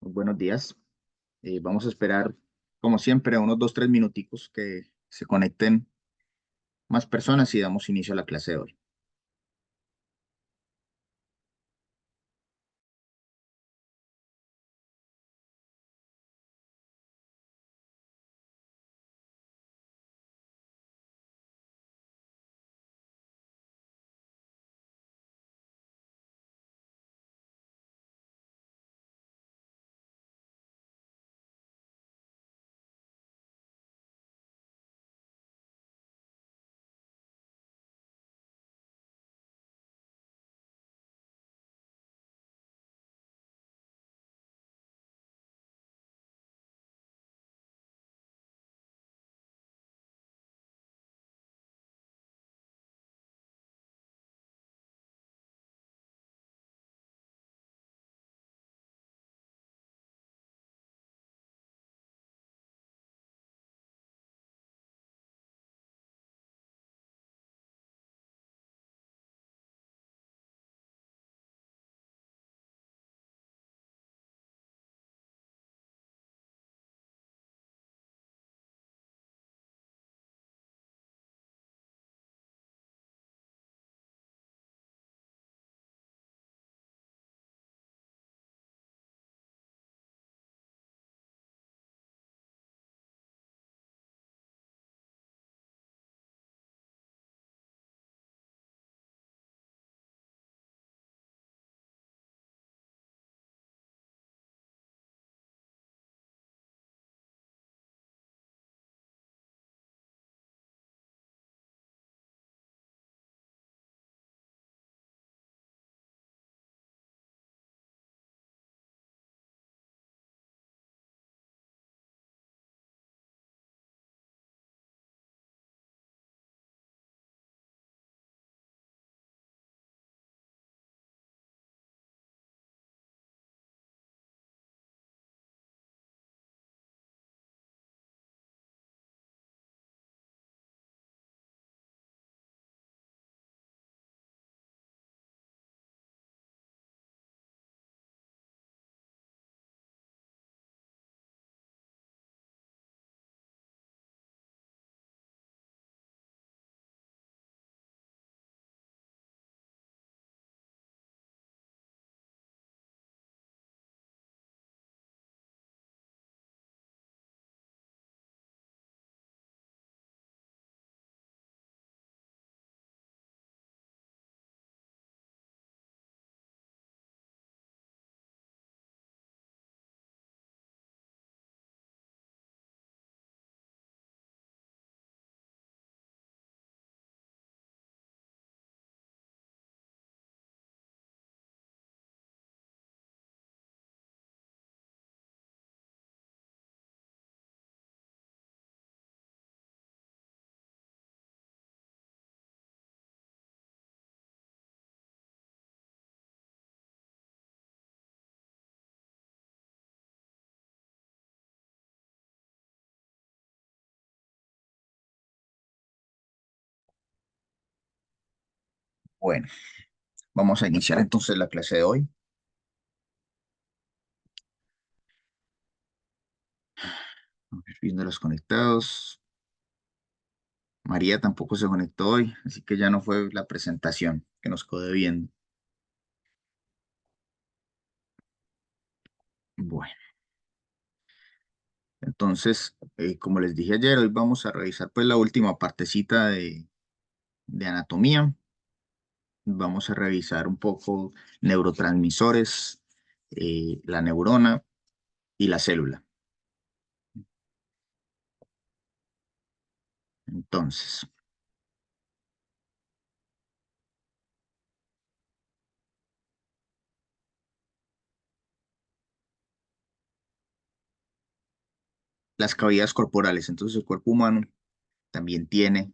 Buenos días. Vamos a esperar, como siempre, unos 2, 3 minuticos que se conecten más personas y damos inicio a la clase de hoy. Bueno, vamos a iniciar entonces la clase de hoy. Vamos a ir viendo los conectados. María tampoco se conectó hoy, así que ya no fue la presentación que nos quedó viendo. Bueno, entonces, como les dije ayer, hoy vamos a revisar pues la última partecita de anatomía. Vamos a revisar un poco neurotransmisores, la neurona y la célula. Entonces, las cavidades corporales. Entonces, el cuerpo humano también tiene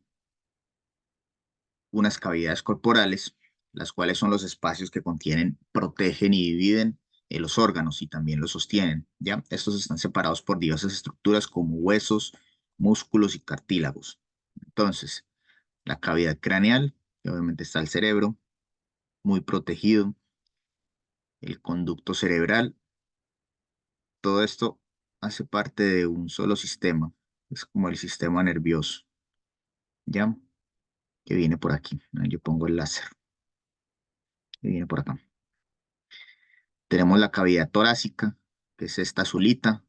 unas cavidades corporales, las cuales son los espacios que contienen, protegen y dividen los órganos y también los sostienen, ¿ya? Estos están separados por diversas estructuras como huesos, músculos y cartílagos. Entonces, la cavidad craneal, que obviamente está el cerebro, muy protegido, el conducto cerebral, todo esto hace parte de un solo sistema. Es como el sistema nervioso, ¿ya? Que viene por aquí. Yo pongo el láser, que viene por acá. Tenemos la cavidad torácica, que es esta azulita,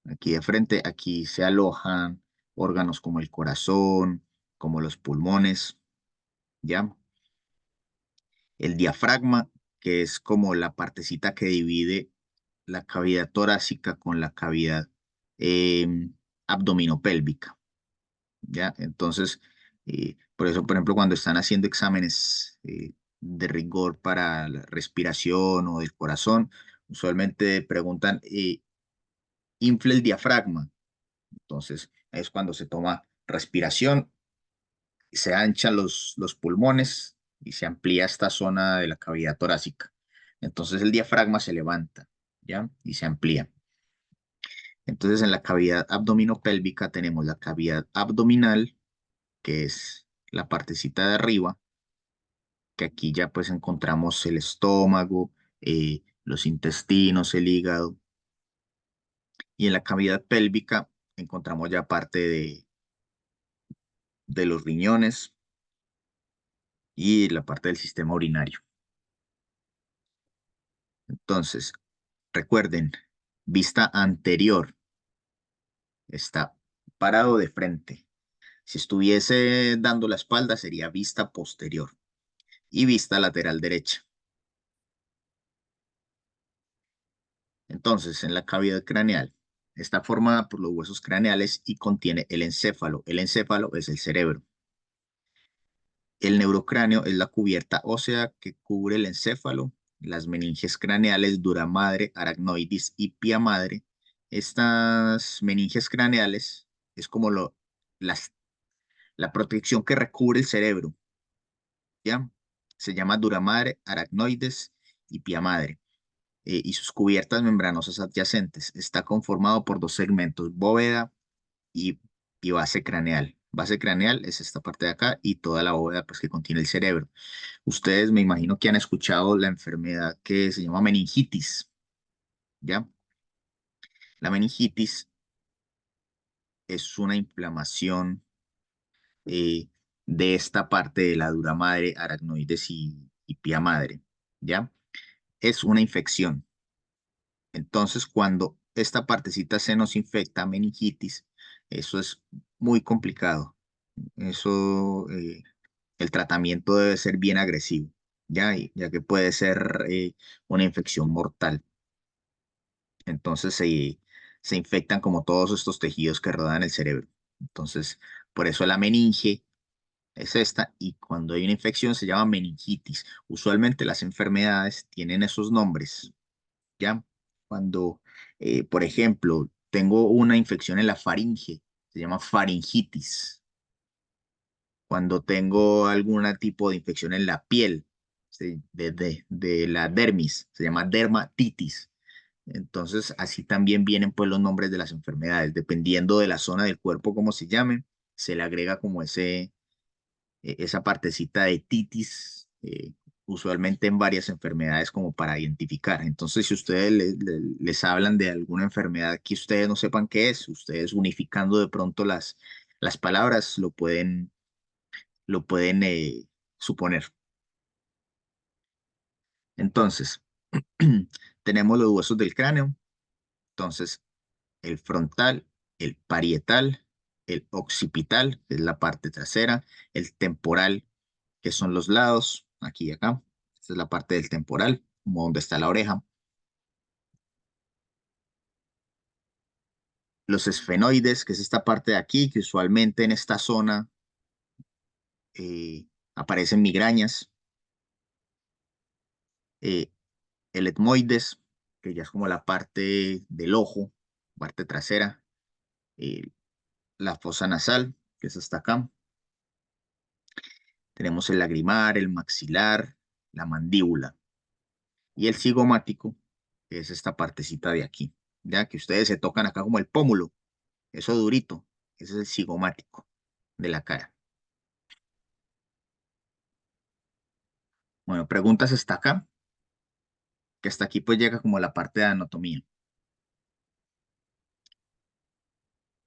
aquí de frente. Aquí se alojan órganos como el corazón, como los pulmones, ¿ya? El diafragma, que es como la partecita que divide la cavidad torácica con la cavidad eh, abdominopélvica, ¿ya? Entonces, por eso, por ejemplo, cuando están haciendo exámenes de rigor para la respiración o del corazón, usualmente preguntan, infle el diafragma. Entonces, es cuando se toma respiración, se anchan los pulmones y se amplía esta zona de la cavidad torácica. Entonces, el diafragma se levanta, ¿ya? Y se amplía. Entonces, en la cavidad abdominopélvica tenemos la cavidad abdominal, que es la partecita de arriba, que aquí ya pues encontramos el estómago, los intestinos, el hígado, y en la cavidad pélvica encontramos ya parte de los riñones y la parte del sistema urinario. Entonces, recuerden, vista anterior está parado de frente. Si estuviese dando la espalda sería vista posterior y vista lateral derecha. Entonces, en la cavidad craneal está formada por los huesos craneales y contiene el encéfalo. El encéfalo es el cerebro. El neurocráneo es la cubierta ósea que cubre el encéfalo. Las meninges craneales, dura madre, aracnoides y pia madre. Estas meninges craneales es como las, la protección que recubre el cerebro, ¿ya? Se llama dura madre, aracnoides y pia madre. Y sus cubiertas membranosas adyacentes. Está conformado por dos segmentos, bóveda y, y base craneal. Base craneal es esta parte de acá y toda la bóveda pues, que contiene el cerebro. Ustedes me imagino que han escuchado la enfermedad que se llama meningitis, ¿ya? La meningitis es una inflamación eh, de esta parte de la dura madre, aracnoides y pía madre, ¿ya? Es una infección. Entonces, cuando esta partecita se nos infecta, meningitis, eso es muy complicado. Eso, el tratamiento debe ser bien agresivo, ¿ya? Ya que puede ser una infección mortal. Entonces se infectan como todos estos tejidos que rodean el cerebro. Entonces, por eso la meninge es esta y cuando hay una infección se llama meningitis. Usualmente las enfermedades tienen esos nombres, ¿ya? Cuando, por ejemplo, tengo una infección en la faringe, se llama faringitis. Cuando tengo algún tipo de infección en la piel, de la dermis, se llama dermatitis. Entonces, así también vienen pues los nombres de las enfermedades, dependiendo de la zona del cuerpo, como se llame, se le agrega como esa partecita de titis, usualmente en varias enfermedades como para identificar. Entonces, si ustedes les hablan de alguna enfermedad que ustedes no sepan qué es, ustedes unificando de pronto las palabras lo pueden suponer. Entonces, tenemos los huesos del cráneo. Entonces, el frontal, el parietal, el occipital, que es la parte trasera, el temporal, que son los lados, aquí y acá. Esta es la parte del temporal, como donde está la oreja. Los esfenoides, que es esta parte de aquí, que usualmente en esta zona aparecen migrañas. Eh, el etmoides, que ya es como la parte del ojo, parte trasera. Eh, la fosa nasal, que es hasta acá. Tenemos el lagrimal, el maxilar, la mandíbula y el cigomático, que es esta partecita de aquí, ya que ustedes se tocan acá como el pómulo, eso durito, ese es el cigomático de la cara. Bueno, preguntas hasta acá, que hasta aquí pues llega como la parte de anatomía.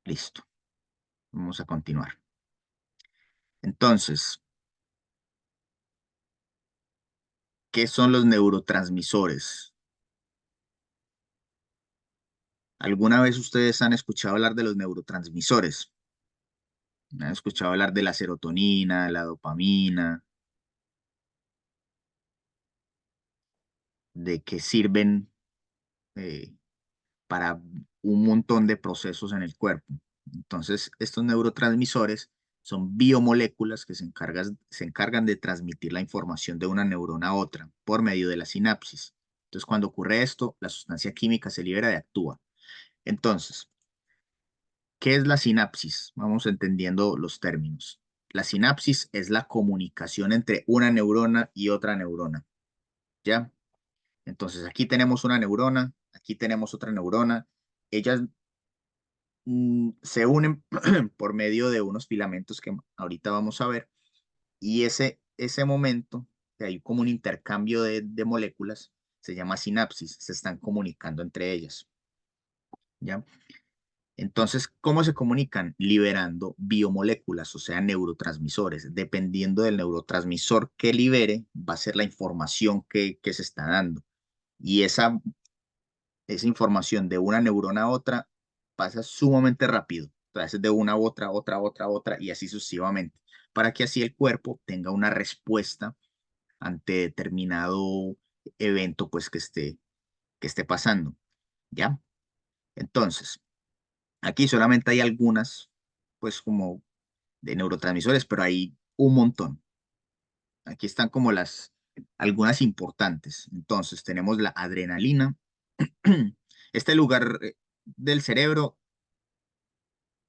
Listo. Vamos a continuar. Entonces, ¿qué son los neurotransmisores? ¿Alguna vez ustedes han escuchado hablar de los neurotransmisores? ¿Han escuchado hablar de la serotonina, la dopamina, de qué sirven eh, para un montón de procesos en el cuerpo? Entonces, estos neurotransmisores son biomoléculas que se encargan de transmitir la información de una neurona a otra por medio de la sinapsis. Entonces, cuando ocurre esto, la sustancia química se libera y actúa. Entonces, ¿qué es la sinapsis? Vamos entendiendo los términos. La sinapsis es la comunicación entre una neurona y otra neurona, ¿ya? Entonces, aquí tenemos una neurona, aquí tenemos otra neurona. Ellas se unen por medio de unos filamentos que ahorita vamos a ver, y ese momento, que hay como un intercambio de moléculas, se llama sinapsis, se están comunicando entre ellas, ¿ya? Entonces, ¿cómo se comunican? Liberando biomoléculas, o sea, neurotransmisores. Dependiendo del neurotransmisor que libere, va a ser la información que se está dando. Y esa información de una neurona a otra pasa sumamente rápido. Entonces, de una a otra, otra, y así sucesivamente, para que así el cuerpo tenga una respuesta ante determinado evento pues que esté pasando. ¿Ya? Entonces, aquí solamente hay algunas, pues como de neurotransmisores, pero hay un montón. Aquí están como algunas importantes. Entonces, tenemos la adrenalina. Este lugar del cerebro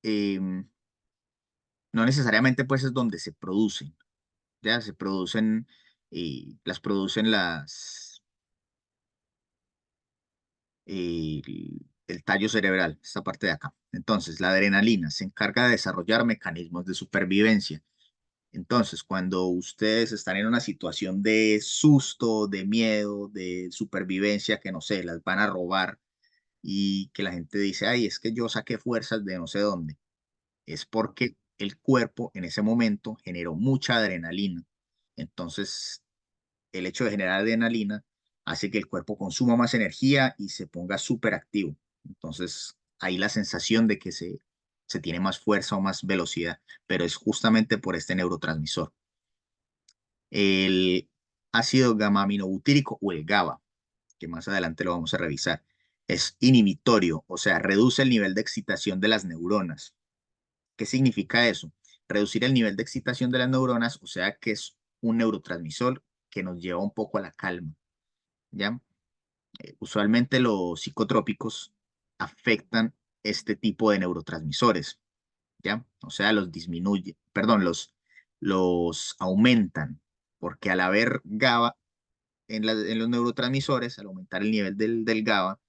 eh, no necesariamente pues es donde se producen, ya se producen, las producen eh, el tallo cerebral, esta parte de acá. Entonces, la adrenalina se encarga de desarrollar mecanismos de supervivencia. Entonces, cuando ustedes están en una situación de susto, de miedo, de supervivencia, que no sé, las van a robar y que la gente dice, ay, es que yo saqué fuerzas de no sé dónde, es porque el cuerpo en ese momento generó mucha adrenalina. Entonces, el hecho de generar adrenalina hace que el cuerpo consuma más energía y se ponga súper activo. Entonces, hay la sensación de que se tiene más fuerza o más velocidad, pero es justamente por este neurotransmisor. El ácido gamma-aminobutírico o el GABA, que más adelante lo vamos a revisar, es inhibitorio, o sea, reduce el nivel de excitación de las neuronas. ¿Qué significa eso? Reducir el nivel de excitación de las neuronas, o sea, que es un neurotransmisor que nos lleva un poco a la calma, ¿ya? Usualmente los psicotrópicos afectan este tipo de neurotransmisores, ¿ya? O sea, los disminuye, perdón, los aumentan, porque al haber GABA en los neurotransmisores, al aumentar el nivel del GABA,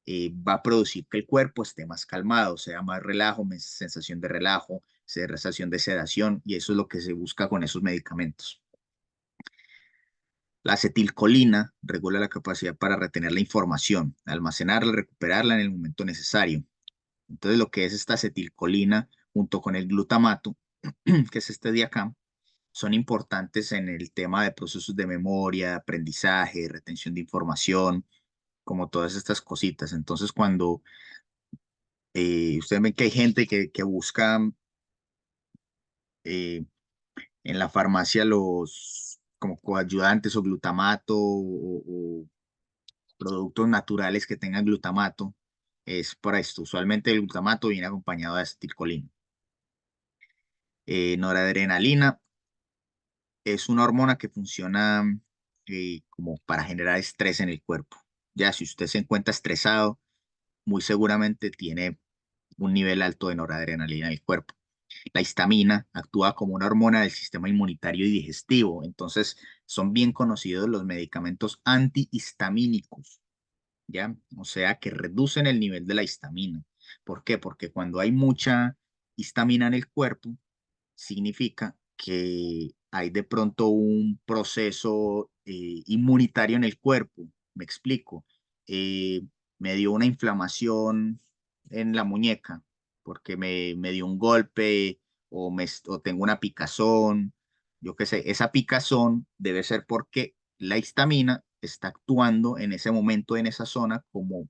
va a producir que el cuerpo esté más calmado, sea más relajo, sensación de relajo, sensación de sedación, y eso es lo que se busca con esos medicamentos. La acetilcolina regula la capacidad para retener la información, almacenarla, recuperarla en el momento necesario. Entonces, lo que es esta acetilcolina junto con el glutamato, que es este de acá, son importantes en el tema de procesos de memoria, aprendizaje, retención de información, como todas estas cositas. Entonces, cuando ustedes ven que hay gente que busca eh, en la farmacia los como coayudantes o glutamato o productos naturales que tengan glutamato, es para esto. Usualmente el glutamato viene acompañado de acetilcolina. Noradrenalina es una hormona que funciona como para generar estrés en el cuerpo. Ya si usted se encuentra estresado, muy seguramente tiene un nivel alto de noradrenalina en el cuerpo. La histamina actúa como una hormona del sistema inmunitario y digestivo, entonces son bien conocidos los medicamentos antihistamínicos, ¿ya? O sea, que reducen el nivel de la histamina. ¿Por qué? Porque cuando hay mucha histamina en el cuerpo, significa que hay de pronto un proceso inmunitario en el cuerpo. Me explico. Eh, Me dio una inflamación en la muñeca porque me dio un golpe o tengo una picazón, yo qué sé, esa picazón debe ser porque la histamina está actuando en ese momento en esa zona como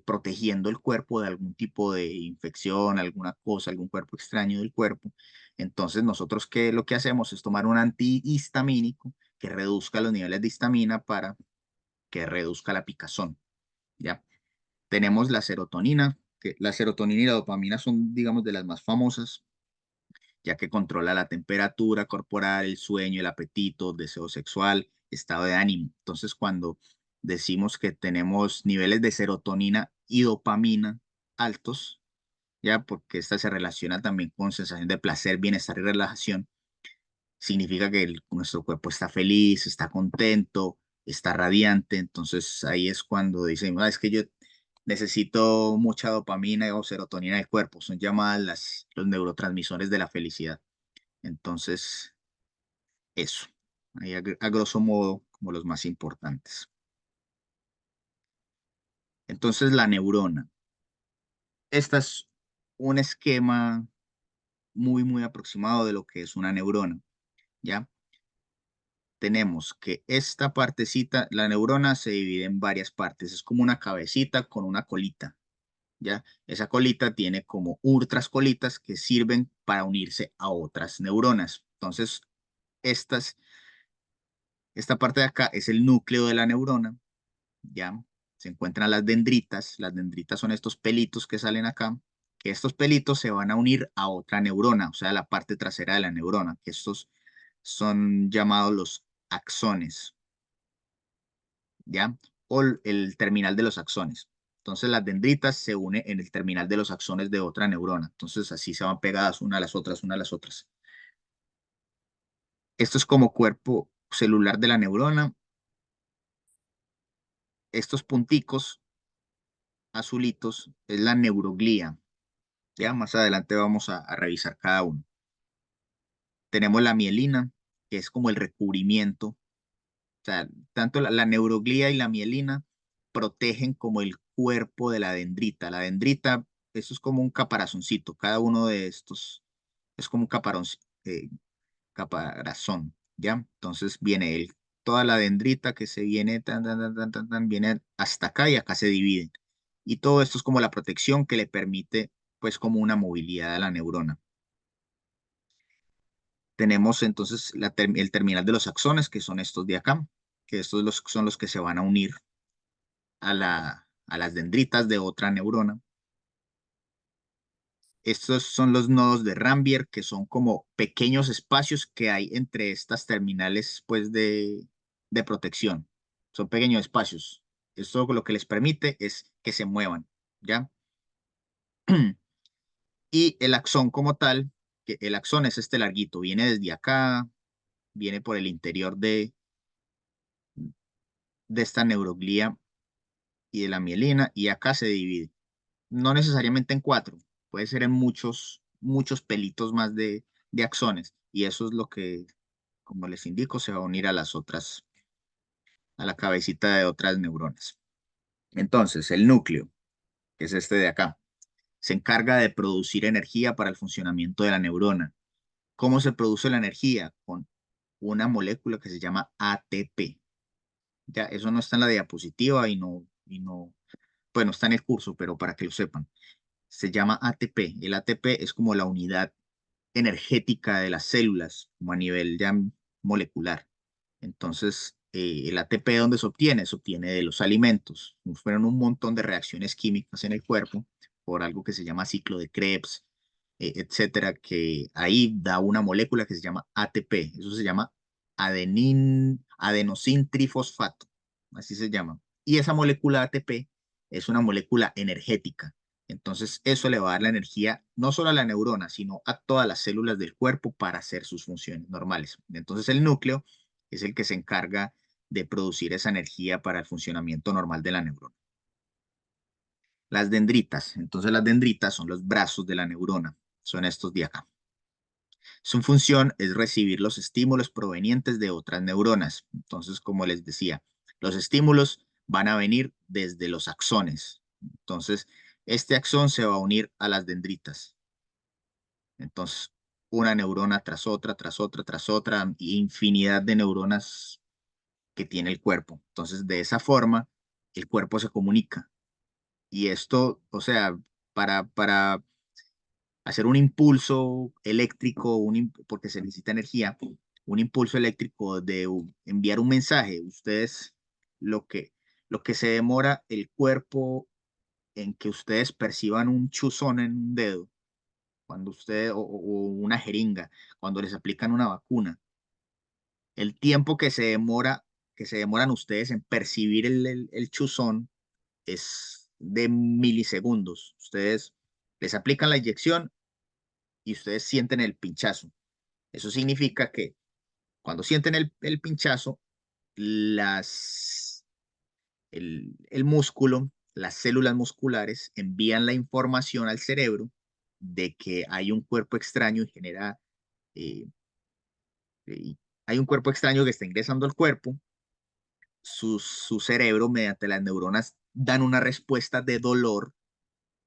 protegiendo el cuerpo de algún tipo de infección, alguna cosa, algún cuerpo extraño del cuerpo. Entonces nosotros lo que hacemos es tomar un antihistamínico que reduzca los niveles de histamina para que reduzca la picazón, ¿ya? Tenemos la serotonina, que la serotonina y la dopamina son, digamos, de las más famosas, ya que controla la temperatura corporal, el sueño, el apetito, deseo sexual, estado de ánimo. Entonces, cuando decimos que tenemos niveles de serotonina y dopamina altos, ya porque esta se relaciona también con sensación de placer, bienestar y relajación, significa que nuestro cuerpo está feliz, está contento, está radiante. Entonces ahí es cuando dicen, "Ah, es que yo necesito mucha dopamina o serotonina del cuerpo". Son llamadas los neurotransmisores de la felicidad. Entonces, eso, ahí a grosso modo, como los más importantes. Entonces, la neurona. Este es un esquema muy aproximado de lo que es una neurona, ¿ya? Tenemos que esta partecita, la neurona se divide en varias partes, es como una cabecita con una colita, ¿ya? Esa colita tiene como otras colitas que sirven para unirse a otras neuronas. Entonces, estas, esta parte de acá es el núcleo de la neurona, ¿ya? Se encuentran las dendritas son estos pelitos que salen acá, que estos pelitos se van a unir a otra neurona, o sea, la parte trasera de la neurona, que estos son llamados los axones, ¿ya? O el terminal de los axones. Entonces las dendritas se unen en el terminal de los axones de otra neurona. Entonces así se van pegadas una a las otras, una a las otras. Esto es como cuerpo celular de la neurona. Estos punticos azulitos es la neuroglía. Ya más adelante vamos a revisar cada uno. Tenemos la mielina, que es como el recubrimiento. O sea, tanto la neuroglía y la mielina protegen como el cuerpo de la dendrita. La dendrita, eso es como un caparazoncito. Cada uno de estos es como un caparazón, ¿ya? Entonces viene toda la dendrita que se viene, viene hasta acá y acá se divide. Y todo esto es como la protección que le permite, pues, como una movilidad a la neurona. Tenemos entonces el terminal de los axones, que son estos de acá, que estos son los que se van a unir a las dendritas de otra neurona. Estos son los nodos de Rambier, que son como pequeños espacios que hay entre estas terminales, pues, de protección. Son pequeños espacios. Esto lo que les permite es que se muevan, ¿ya? Y el axón como tal, que el axón es este larguito, viene desde acá, viene por el interior de esta neuroglía y de la mielina, y acá se divide. No necesariamente en cuatro, puede ser en muchos pelitos más de axones, y eso es lo que, como les indico, se va a unir a las otras, a la cabecita de otras neuronas. Entonces, el núcleo, que es este de acá, se encarga de producir energía para el funcionamiento de la neurona. ¿Cómo se produce la energía? Con una molécula que se llama ATP. Ya, eso no está en la diapositiva bueno, está en el curso, pero para que lo sepan, se llama ATP. El ATP es como la unidad energética de las células, como a nivel ya molecular. Entonces, el ATP, ¿de dónde se obtiene? Se obtiene de los alimentos. Fueron un montón de reacciones químicas en el cuerpo por algo que se llama ciclo de Krebs, etcétera, que ahí da una molécula que se llama ATP. Eso se llama adenosin trifosfato, así se llama. Y esa molécula ATP es una molécula energética. Entonces, eso le va a dar la energía no solo a la neurona, sino a todas las células del cuerpo para hacer sus funciones normales. Entonces, el núcleo es el que se encarga de producir esa energía para el funcionamiento normal de la neurona. Las dendritas. Entonces, las dendritas son los brazos de la neurona. Son estos de acá. Su función es recibir los estímulos provenientes de otras neuronas. Entonces, como les decía, los estímulos van a venir desde los axones. Entonces, Este axón se va a unir a las dendritas. Entonces, una neurona tras otra, tras otra, tras otra, infinidad de neuronas que tiene el cuerpo. Entonces, de esa forma, el cuerpo se comunica. Y esto, o sea, para hacer un impulso eléctrico, porque se necesita energía, un impulso eléctrico de enviar un mensaje, ustedes, lo que, lo que se demora el cuerpo en que ustedes perciban un chuzón en un dedo, cuando usted, o una jeringa, cuando les aplican una vacuna, el tiempo que se demoran ustedes en percibir el chuzón es de milisegundos. Ustedes les aplican la inyección y ustedes sienten el pinchazo. Eso significa que cuando sienten el pinchazo, el músculo, las células musculares envían la información al cerebro de que hay un cuerpo extraño y eh, eh, hay un cuerpo extraño que está ingresando al cuerpo. Su cerebro, mediante las neuronas, dan una respuesta de dolor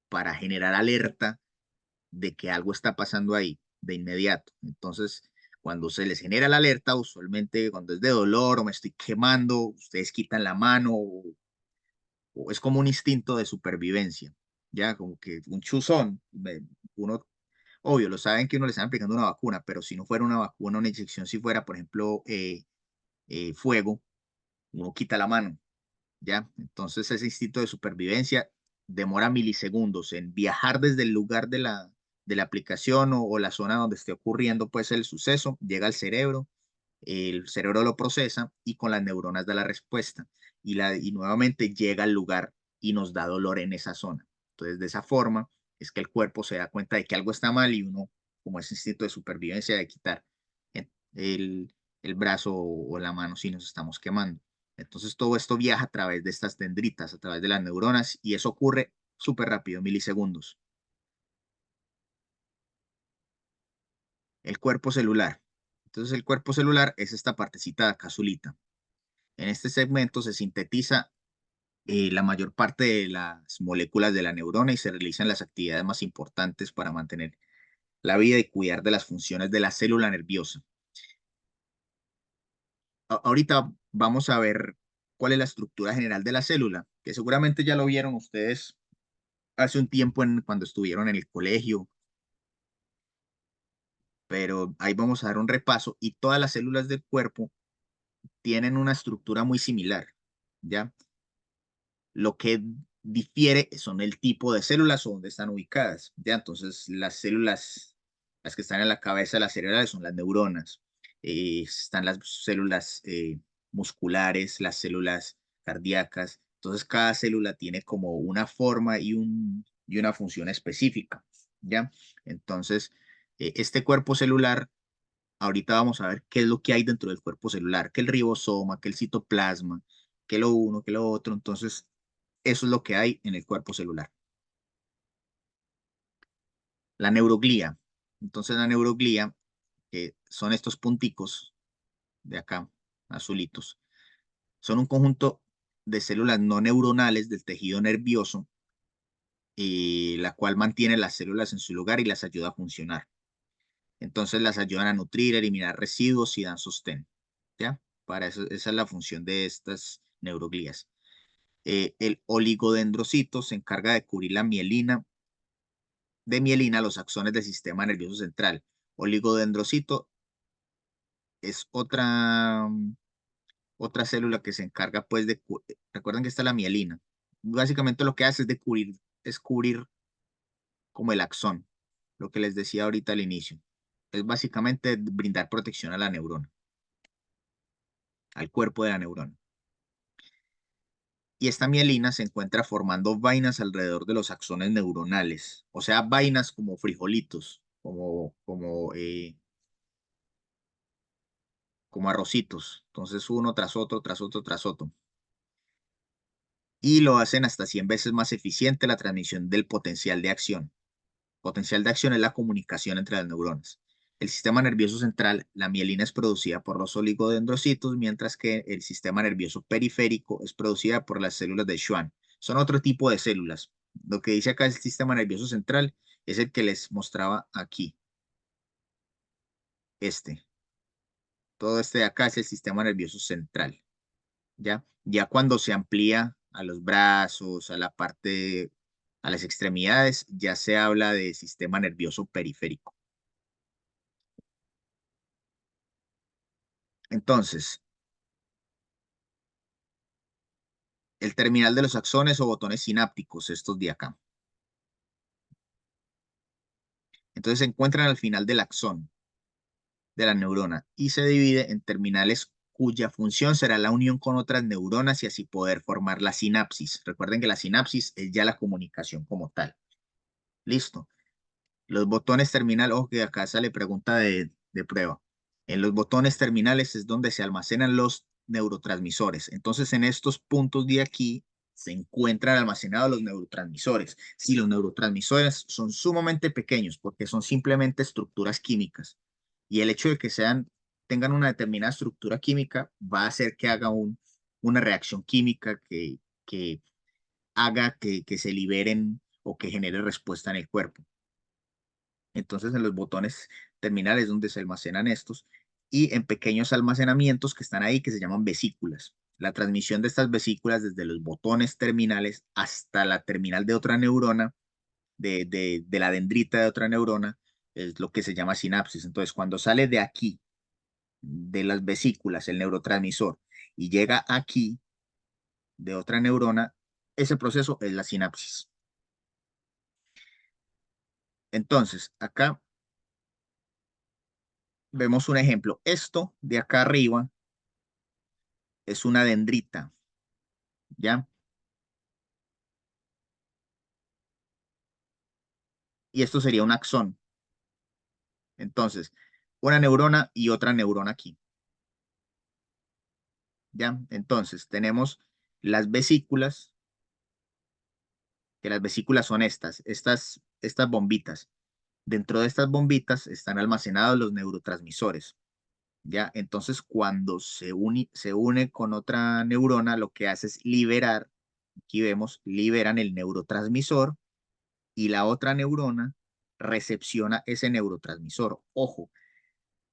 para generar alerta de que algo está pasando ahí de inmediato. Entonces, cuando se les genera la alerta, usualmente cuando es de dolor o me estoy quemando, ustedes quitan la mano o es como un instinto de supervivencia, ya como que un chuzón, uno, obvio, lo saben que uno le están aplicando una vacuna, pero si no fuera una vacuna, una inyección, si fuera, por ejemplo, fuego, uno quita la mano, ¿ya? Entonces ese instinto de supervivencia demora milisegundos en viajar desde el lugar de la aplicación o la zona donde esté ocurriendo pues el suceso, llega al cerebro, el cerebro lo procesa y con las neuronas da la respuesta y nuevamente llega al lugar y nos da dolor en esa zona. Entonces de esa forma es que el cuerpo se da cuenta de que algo está mal y uno, como ese instinto de supervivencia, de quitar el, el brazo o la mano si nos estamos quemando. Entonces todo esto viaja a través de estas dendritas, a través de las neuronas, y eso ocurre súper rápido, milisegundos. El cuerpo celular. Entonces el cuerpo celular es esta partecita de acá azulita. En este segmento se sintetiza la mayor parte de las moléculas de la neurona y se realizan las actividades más importantes para mantener la vida y cuidar de las funciones de la célula nerviosa. Ahorita vamos a ver cuál es la estructura general de la célula, que seguramente ya lo vieron ustedes hace un tiempo cuando estuvieron en el colegio, pero ahí vamos a dar un repaso y todas las células del cuerpo tienen una estructura muy similar, ¿ya? Lo que difiere son el tipo de células o dónde están ubicadas, ¿ya? Entonces, las células, las que están en la cabeza, las cerebrales, son las neuronas. Están las células musculares, las células cardíacas. Entonces, cada célula tiene como una forma y una función específica, ¿ya? Entonces, este cuerpo celular, ahorita vamos a ver qué es lo que hay dentro del cuerpo celular, que el ribosoma, que el citoplasma, que lo uno, que lo otro. Entonces, eso es lo que hay en el cuerpo celular. La neuroglía. Entonces, la neuroglía, que son estos punticos de acá, azulitos, son un conjunto de células no neuronales del tejido nervioso, la cual mantiene las células en su lugar y las ayuda a funcionar. Entonces, las ayudan a nutrir, eliminar residuos y dan sostén. ¿Ya? Para eso, esa es la función de estas neuroglías. El oligodendrocito se encarga de cubrir la mielina de mielina los axones del sistema nervioso central. Oligodendrocito es otra célula que se encarga, pues, recuerden que está la mielina. Básicamente lo que hace es cubrir como el axón, lo que les decía ahorita al inicio. Es básicamente brindar protección a la neurona, al cuerpo de la neurona. Y esta mielina se encuentra formando vainas alrededor de los axones neuronales, o sea, vainas como frijolitos, como arrocitos. Entonces uno tras otro, tras otro, tras otro. Y lo hacen hasta 100 veces más eficiente la transmisión del potencial de acción. Potencial de acción es la comunicación entre las neuronas. El sistema nervioso central, la mielina es producida por los oligodendrocitos, mientras que el sistema nervioso periférico es producida por las células de Schwann. Son otro tipo de células, Lo que dice acá el sistema nervioso central es el que les mostraba aquí. Todo este de acá es el sistema nervioso central, ¿ya? Ya cuando se amplía a los brazos, a la parte, a las extremidades, ya se habla de sistema nervioso periférico. Entonces, el terminal de los axones o botones sinápticos, estos de acá. Entonces se encuentran al final del axón de la neurona y se divide en terminales cuya función será la unión con otras neuronas y así poder formar la sinapsis. Recuerden que la sinapsis es ya la comunicación como tal. Listo. Los botones terminales, ojo que acá sale pregunta de prueba. En los botones terminales es donde se almacenan los neurotransmisores. Entonces, en estos puntos de aquí se encuentran almacenados los neurotransmisores. Si los neurotransmisores son sumamente pequeños porque son simplemente estructuras químicas y el hecho de que tengan una determinada estructura química va a hacer que haga una reacción química que haga que se liberen o que genere respuesta en el cuerpo. Entonces, en los botones terminales donde se almacenan estos y en pequeños almacenamientos que están ahí que se llaman vesículas. La transmisión de estas vesículas desde los botones terminales hasta la terminal de otra neurona, de la dendrita de otra neurona, es lo que se llama sinapsis. Entonces, cuando sale de aquí, de las vesículas, el neurotransmisor, y llega aquí de otra neurona, ese proceso es la sinapsis. Entonces, acá vemos un ejemplo. Esto de acá arriba es una dendrita, ¿ya? Y esto sería un axón. Entonces, una neurona y otra neurona aquí, ¿ya? Entonces, tenemos las vesículas, que las vesículas son estas bombitas. Dentro de estas bombitas están almacenados los neurotransmisores, ¿ya? Entonces, cuando se une con otra neurona, lo que hace es liberar, aquí vemos, liberan el neurotransmisor y la otra neurona recepciona ese neurotransmisor. Ojo,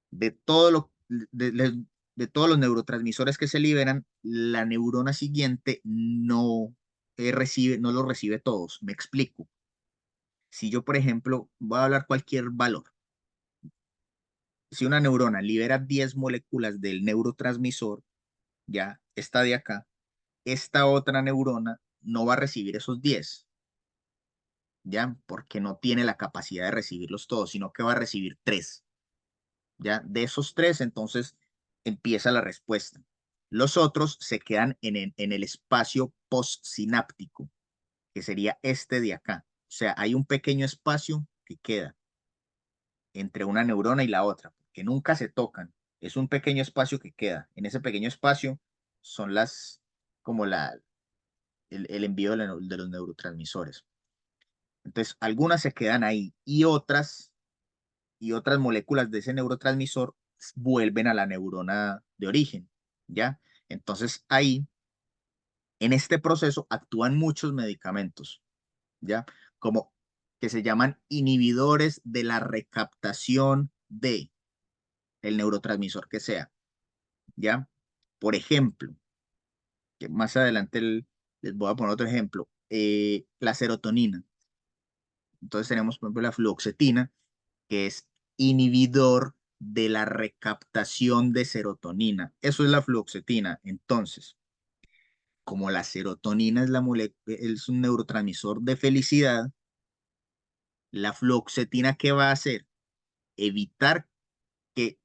de, todo lo, de todos los neurotransmisores que se liberan, la neurona siguiente no los recibe todos. Me explico. Si yo, por ejemplo, voy a hablar cualquier valor, si una neurona libera 10 moléculas del neurotransmisor, ya, esta de acá, esta otra neurona no va a recibir esos 10, ya, porque no tiene la capacidad de recibirlos todos, sino que va a recibir 3. ¿Ya? De esos 3, entonces empieza la respuesta. Los otros se quedan en el espacio postsináptico, que sería este de acá. O sea, hay un pequeño espacio que queda entre una neurona y la otra, que nunca se tocan. Es un pequeño espacio que queda. En ese pequeño espacio son como el envío de los neurotransmisores. Entonces, algunas se quedan ahí y otras moléculas de ese neurotransmisor vuelven a la neurona de origen, ¿ya? Entonces ahí, en este proceso, actúan muchos medicamentos, ¿ya? Como que se llaman inhibidores de la recaptación de el neurotransmisor que sea, ¿ya? Por ejemplo, que más adelante les voy a poner otro ejemplo, la serotonina. Entonces tenemos, por ejemplo, la fluoxetina, que es inhibidor de la recaptación de serotonina. Eso es la fluoxetina. Entonces, como la serotonina es un neurotransmisor de felicidad, la fluoxetina, ¿qué va a hacer? Evitar que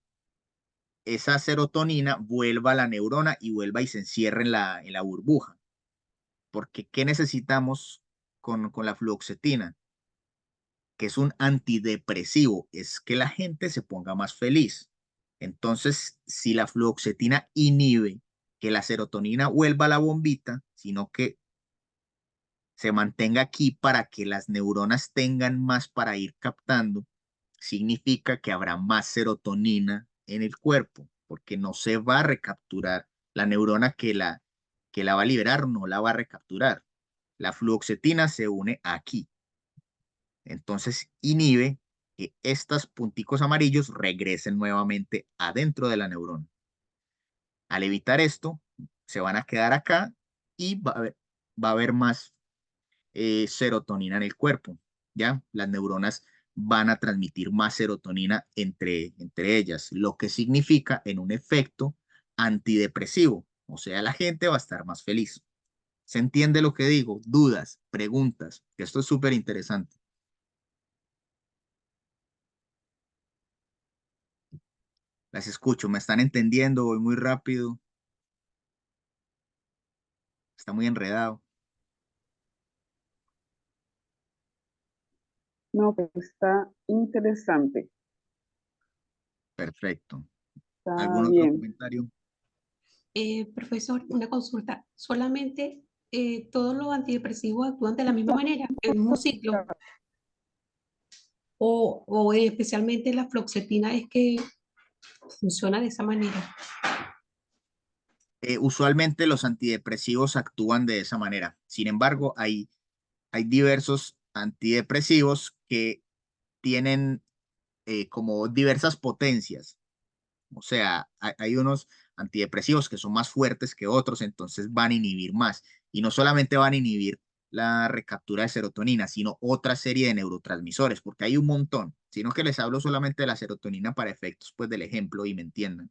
esa serotonina vuelva a la neurona y vuelva y se encierre en la burbuja. Porque, ¿qué necesitamos con la fluoxetina? Que es un antidepresivo, es que la gente se ponga más feliz. Entonces, si la fluoxetina inhibe que la serotonina vuelva a la bombita, sino que se mantenga aquí para que las neuronas tengan más para ir captando, significa que habrá más serotonina en el cuerpo, porque no se va a recapturar. La neurona que la va a liberar no la va a recapturar. La fluoxetina se une aquí. Entonces inhibe que estos punticos amarillos regresen nuevamente adentro de la neurona. Al evitar esto, se van a quedar acá y va a haber más serotonina en el cuerpo, ¿ya? Las neuronas van a transmitir más serotonina entre ellas, lo que significa en un efecto antidepresivo, o sea, la gente va a estar más feliz. ¿Se entiende lo que digo? Dudas, preguntas, que esto es súper interesante. Las escucho, ¿me están entendiendo? Voy muy rápido, está muy enredado. No, pues está interesante, Perfecto. está ¿Algún otro bien. comentario? Profesor, una consulta. ¿Solamente todos los antidepresivos actúan de la misma manera, en un ciclo? ¿O especialmente la fluoxetina es que funciona de esa manera? Usualmente los antidepresivos actúan de esa manera. Sin embargo, hay diversos antidepresivos que tienen como diversas potencias. O sea, hay unos antidepresivos que son más fuertes que otros, entonces van a inhibir más. Y no solamente van a inhibir la recaptura de serotonina, sino otra serie de neurotransmisores, porque hay un montón, sino que les hablo solamente de la serotonina para efectos, pues, del ejemplo y me entiendan.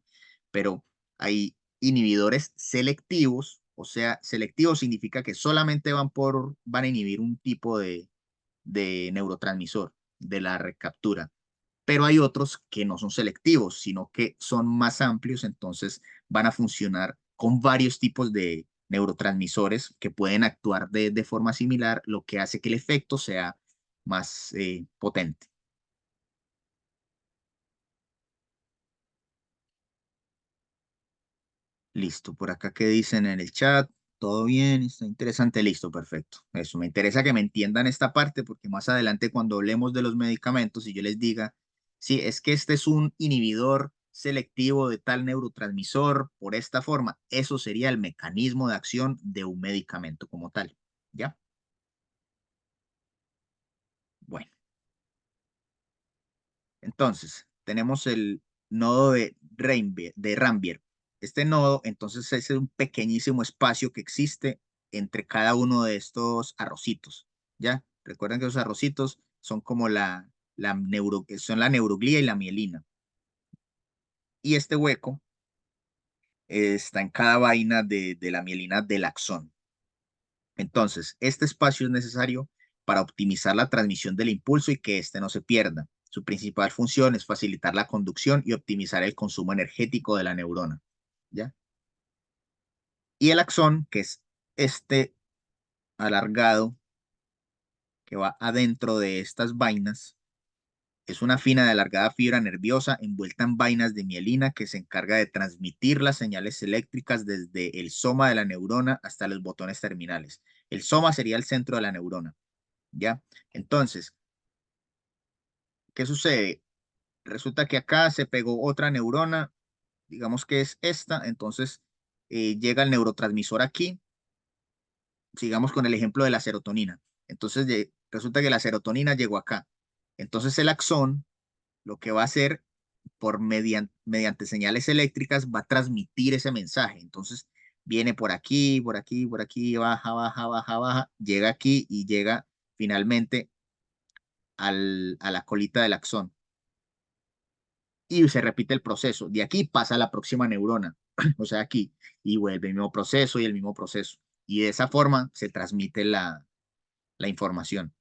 Pero hay inhibidores selectivos, o sea, selectivos significa que solamente van a inhibir un tipo de neurotransmisor de la recaptura, pero hay otros que no son selectivos, sino que son más amplios, entonces van a funcionar con varios tipos de neurotransmisores que pueden actuar de forma similar, lo que hace que el efecto sea más potente. Listo, por acá que dicen en el chat, todo bien, está interesante, listo, perfecto. Eso, me interesa que me entiendan esta parte porque más adelante cuando hablemos de los medicamentos y yo les diga, sí, es que este es un inhibidor selectivo de tal neurotransmisor por esta forma, eso sería el mecanismo de acción de un medicamento como tal, ¿ya? Bueno, entonces tenemos el nodo de Rambier. Este nodo, entonces, es un pequeñísimo espacio que existe entre cada uno de estos arrocitos, ¿ya? Recuerden que los arrocitos son como son la neuroglía y la mielina. Y este hueco está en cada vaina de la mielina del axón. Entonces, este espacio es necesario para optimizar la transmisión del impulso y que éste no se pierda. Su principal función es facilitar la conducción y optimizar el consumo energético de la neurona, ¿ya? Y el axón, que es este alargado que va adentro de estas vainas, es una fina y alargada fibra nerviosa envuelta en vainas de mielina que se encarga de transmitir las señales eléctricas desde el soma de la neurona hasta los botones terminales. El soma sería el centro de la neurona, ¿ya? Entonces, ¿qué sucede? Resulta que acá se pegó otra neurona, digamos que es esta, entonces llega el neurotransmisor aquí, sigamos con el ejemplo de la serotonina. Entonces resulta que la serotonina llegó acá. Entonces el axón lo que va a hacer mediante señales eléctricas va a transmitir ese mensaje. Entonces viene por aquí, por aquí, por aquí, baja, baja, baja, baja, llega aquí y llega finalmente a la colita del axón. Y se repite el proceso. De aquí pasa a la próxima neurona, o sea, aquí, y vuelve el mismo proceso y el mismo proceso. Y de esa forma se transmite la información.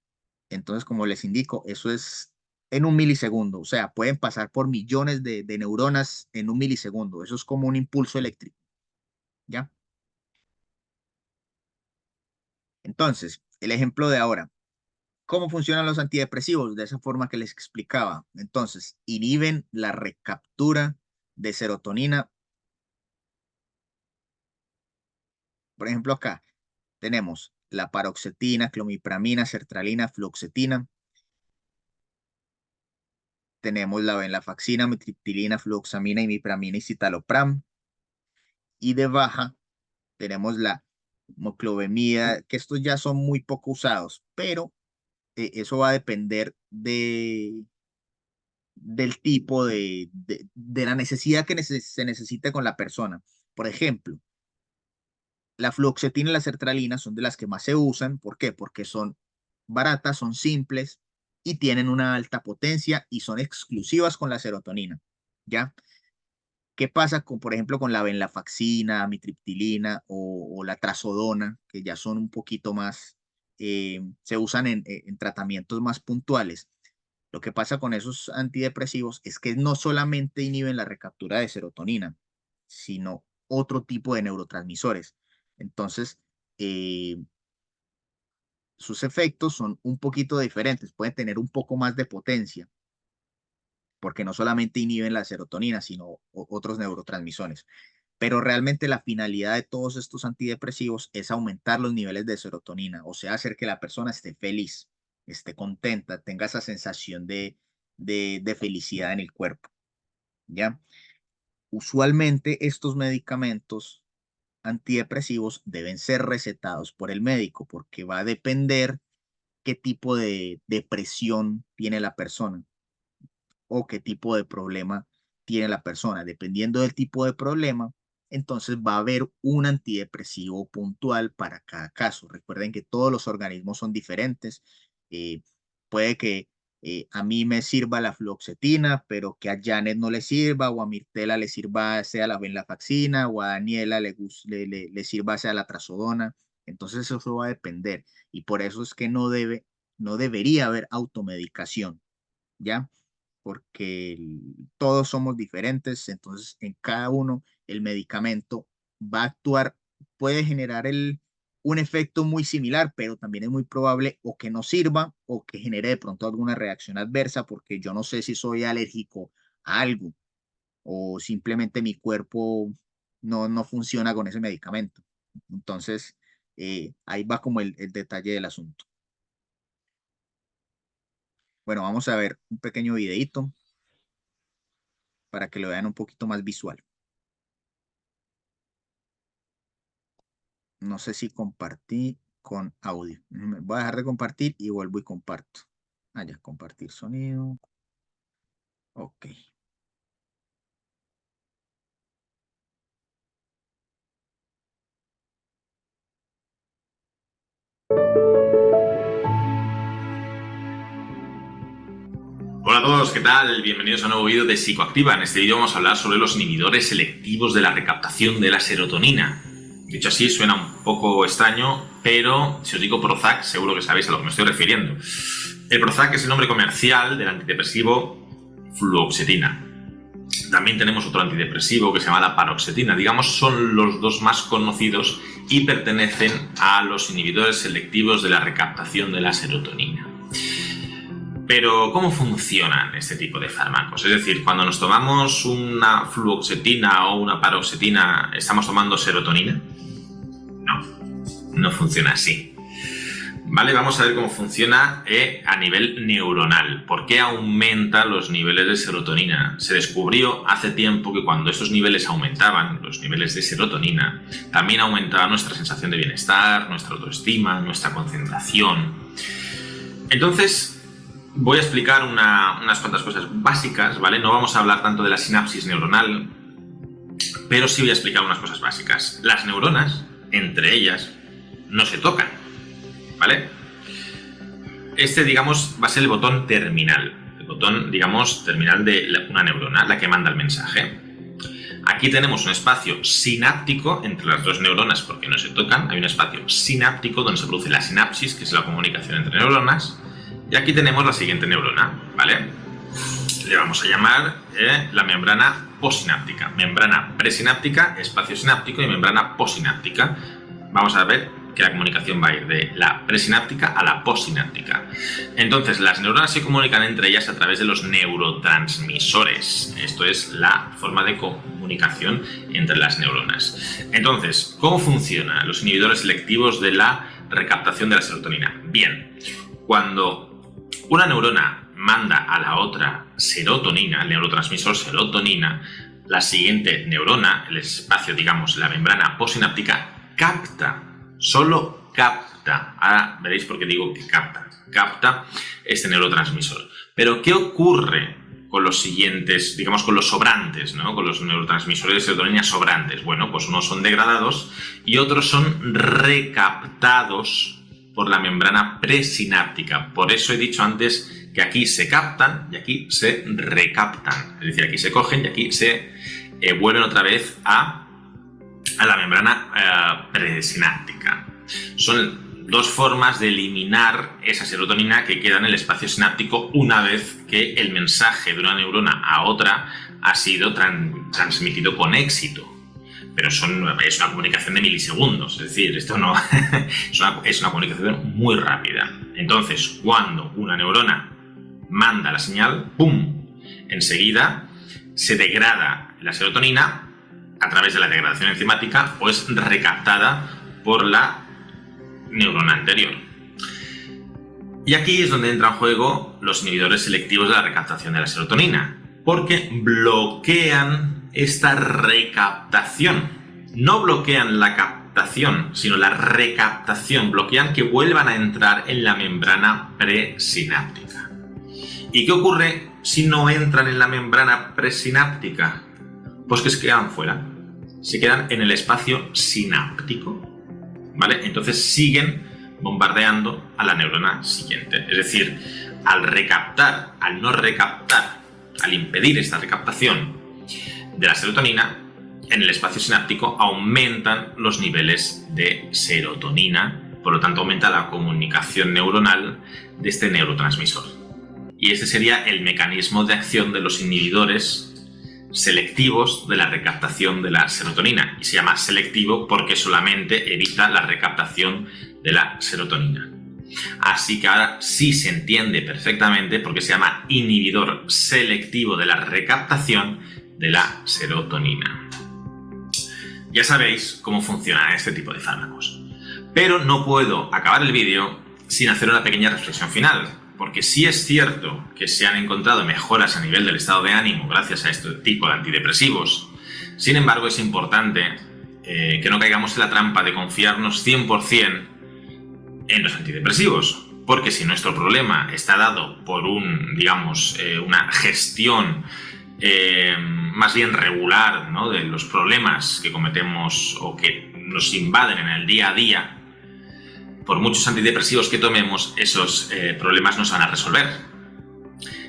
Entonces, como les indico, eso es en un milisegundo, o sea, pueden pasar por millones de neuronas en un milisegundo. Eso es como un impulso eléctrico, ¿ya? Entonces, el ejemplo de ahora, ¿cómo funcionan los antidepresivos? De esa forma que les explicaba. Entonces, inhiben la recaptura de serotonina. Por ejemplo, acá tenemos la paroxetina, clomipramina, sertralina, fluoxetina. Tenemos la venlafaxina, mitriptilina, fluoxamina, imipramina y citalopram. Y de baja tenemos la hemoclobemia, que estos ya son muy poco usados, pero eso va a depender del tipo de la necesidad que se necesita con la persona. Por ejemplo, la fluoxetina y la sertralina son de las que más se usan. ¿Por qué? Porque son baratas, son simples y tienen una alta potencia y son exclusivas con la serotonina. ¿Ya? ¿Qué pasa con, por ejemplo, con la venlafaxina, amitriptilina o la trazodona, que ya son un poquito más, se usan en tratamientos más puntuales? Lo que pasa con esos antidepresivos es que no solamente inhiben la recaptura de serotonina, sino otro tipo de neurotransmisores. Entonces, eh, sus efectos son un poquito diferentes, pueden tener un poco más de potencia, porque no solamente inhiben la serotonina, sino otros neurotransmisores. Pero realmente la finalidad de todos estos antidepresivos es aumentar los niveles de serotonina, o sea, hacer que la persona esté feliz, esté contenta, tenga esa sensación de felicidad en el cuerpo, ¿ya? Usualmente estos medicamentos antidepresivos deben ser recetados por el médico porque va a depender qué tipo de depresión tiene la persona o qué tipo de problema tiene la persona. Dependiendo del tipo de problema, entonces va a haber un antidepresivo puntual para cada caso. Recuerden que todos los organismos son diferentes. Eh, puede que a mí me sirva la fluoxetina, pero que a Janet no le sirva, o a Mirtela le sirva sea la venlafaxina, o a Daniela le sirva sea la trazodona. Entonces eso va a depender. Y por eso es que no debería haber automedicación, ¿ya? Porque todos somos diferentes, entonces en cada uno el medicamento va a actuar, puede generar un efecto muy similar, pero también es muy probable o que no sirva o que genere de pronto alguna reacción adversa, porque yo no sé si soy alérgico a algo o simplemente mi cuerpo no funciona con ese medicamento. Entonces, ahí va como el detalle del asunto. Bueno, vamos a ver un pequeño videíto para que lo vean un poquito más visual. No sé si compartí con audio. Voy a dejar de compartir y vuelvo y comparto. Ah, ya, compartir sonido. Ok. Hola a todos, ¿qué tal? Bienvenidos a un nuevo vídeo de Psicoactiva. En este vídeo vamos a hablar sobre los inhibidores selectivos de la recaptación de la serotonina. Dicho así, suena un poco extraño, pero si os digo Prozac, seguro que sabéis a lo que me estoy refiriendo. El Prozac es el nombre comercial del antidepresivo fluoxetina. También tenemos otro antidepresivo que se llama la paroxetina. Digamos, son los dos más conocidos y pertenecen a los inhibidores selectivos de la recaptación de la serotonina. Pero, ¿cómo funcionan este tipo de fármacos? Es decir, cuando nos tomamos una fluoxetina o una paroxetina, ¿estamos tomando serotonina? No funciona así. Vale, vamos a ver cómo funciona a nivel neuronal. ¿Por qué aumenta los niveles de serotonina? Se descubrió hace tiempo que cuando estos niveles aumentaban, los niveles de serotonina, también aumentaba nuestra sensación de bienestar, nuestra autoestima, nuestra concentración. Entonces, voy a explicar unas cuantas cosas básicas, ¿vale? No vamos a hablar tanto de la sinapsis neuronal, pero sí voy a explicar unas cosas básicas. Las neuronas, entre ellas, no se tocan, ¿vale? Este, digamos, va a ser el botón terminal. El botón, digamos, terminal de una neurona, la que manda el mensaje. Aquí tenemos un espacio sináptico entre las dos neuronas porque no se tocan. Hay un espacio sináptico donde se produce la sinapsis, que es la comunicación entre neuronas. Y aquí tenemos la siguiente neurona, ¿vale? Le vamos a llamar la membrana posináptica. Membrana presináptica, espacio sináptico y membrana posináptica. Vamos a ver que la comunicación va a ir de la presináptica a la posináptica. Entonces, las neuronas se comunican entre ellas a través de los neurotransmisores. Esto es la forma de comunicación entre las neuronas. Entonces, ¿cómo funcionan los inhibidores selectivos de la recaptación de la serotonina? Bien, cuando una neurona manda a la otra serotonina, el neurotransmisor serotonina, la siguiente neurona, el espacio, digamos, la membrana posináptica, capta Solo capta. Ahora veréis por qué digo que capta. Capta este neurotransmisor. Pero ¿qué ocurre con los siguientes, digamos, con los sobrantes, ¿no? Con los neurotransmisores de serotonina sobrantes? Bueno, pues unos son degradados y otros son recaptados por la membrana presináptica. Por eso he dicho antes que aquí se captan y aquí se recaptan. Es decir, aquí se cogen y aquí se vuelven otra vez a la membrana presináptica. Son dos formas de eliminar esa serotonina que queda en el espacio sináptico una vez que el mensaje de una neurona a otra ha sido transmitido con éxito. Pero es una comunicación de milisegundos, es decir, esto no es una comunicación muy rápida. Entonces, cuando una neurona manda la señal, ¡pum!, enseguida se degrada la serotonina a través de la degradación enzimática o es recaptada por la neurona anterior. Y aquí es donde entran en juego los inhibidores selectivos de la recaptación de la serotonina, porque bloquean esta recaptación. No bloquean la captación, sino la recaptación. Bloquean que vuelvan a entrar en la membrana presináptica. ¿Y qué ocurre si no entran en la membrana presináptica? Pues que se quedan fuera. Se quedan en el espacio sináptico, ¿vale? Entonces siguen bombardeando a la neurona siguiente. Es decir, al recaptar, al no recaptar, al impedir esta recaptación de la serotonina, en el espacio sináptico aumentan los niveles de serotonina, por lo tanto aumenta la comunicación neuronal de este neurotransmisor. Y este sería el mecanismo de acción de los inhibidores selectivos de la recaptación de la serotonina, y se llama selectivo porque solamente evita la recaptación de la serotonina. Así que ahora sí se entiende perfectamente por qué se llama inhibidor selectivo de la recaptación de la serotonina. Ya sabéis cómo funciona este tipo de fármacos, pero no puedo acabar el vídeo sin hacer una pequeña reflexión final. Porque sí es cierto que se han encontrado mejoras a nivel del estado de ánimo gracias a este tipo de antidepresivos. Sin embargo, es importante que no caigamos en la trampa de confiarnos 100% en los antidepresivos. Porque si nuestro problema está dado por una gestión más bien regular, ¿no?, de los problemas que cometemos o que nos invaden en el día a día, por muchos antidepresivos que tomemos, esos problemas no se van a resolver.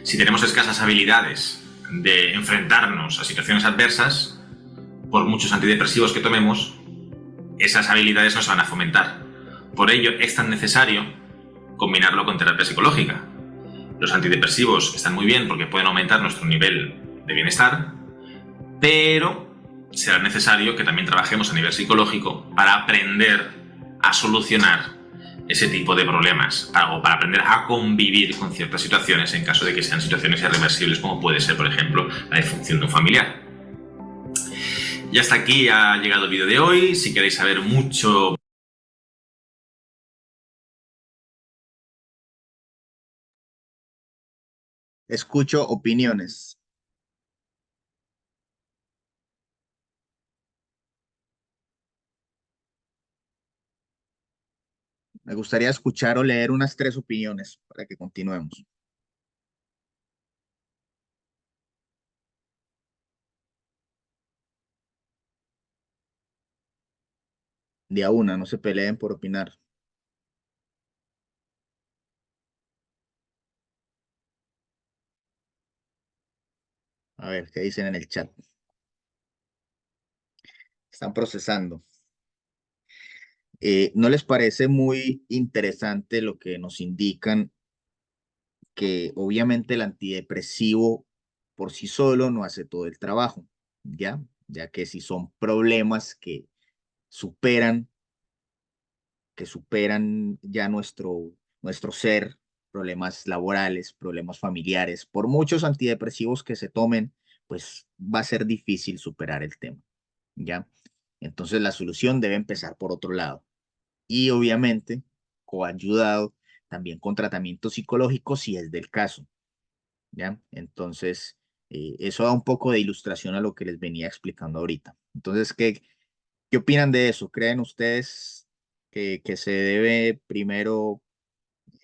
Si tenemos escasas habilidades de enfrentarnos a situaciones adversas, por muchos antidepresivos que tomemos, esas habilidades no se van a fomentar. Por ello, es tan necesario combinarlo con terapia psicológica. Los antidepresivos están muy bien porque pueden aumentar nuestro nivel de bienestar, pero será necesario que también trabajemos a nivel psicológico para aprender a solucionar ese tipo de problemas, o para aprender a convivir con ciertas situaciones en caso de que sean situaciones irreversibles, como puede ser, por ejemplo, la disfunción de un familiar. Y hasta aquí ha llegado el vídeo de hoy. Si queréis saber mucho... Escucho opiniones. Me gustaría escuchar o leer unas 3 opiniones para que continuemos. De a una, no se peleen por opinar. A ver, ¿qué dicen en el chat? Están procesando. ¿No les parece muy interesante lo que nos indican? Que obviamente el antidepresivo por sí solo no hace todo el trabajo, ya que si son problemas superan, que superan ya nuestro ser, problemas laborales, problemas familiares, por muchos antidepresivos que se tomen, pues va a ser difícil superar el tema, ¿ya? Entonces la solución debe empezar por otro lado. Y obviamente coayudado también con tratamiento psicológico si es del caso, ¿ya? Entonces, eso da un poco de ilustración a lo que les venía explicando ahorita. Entonces, ¿qué opinan de eso? ¿Creen ustedes que se debe primero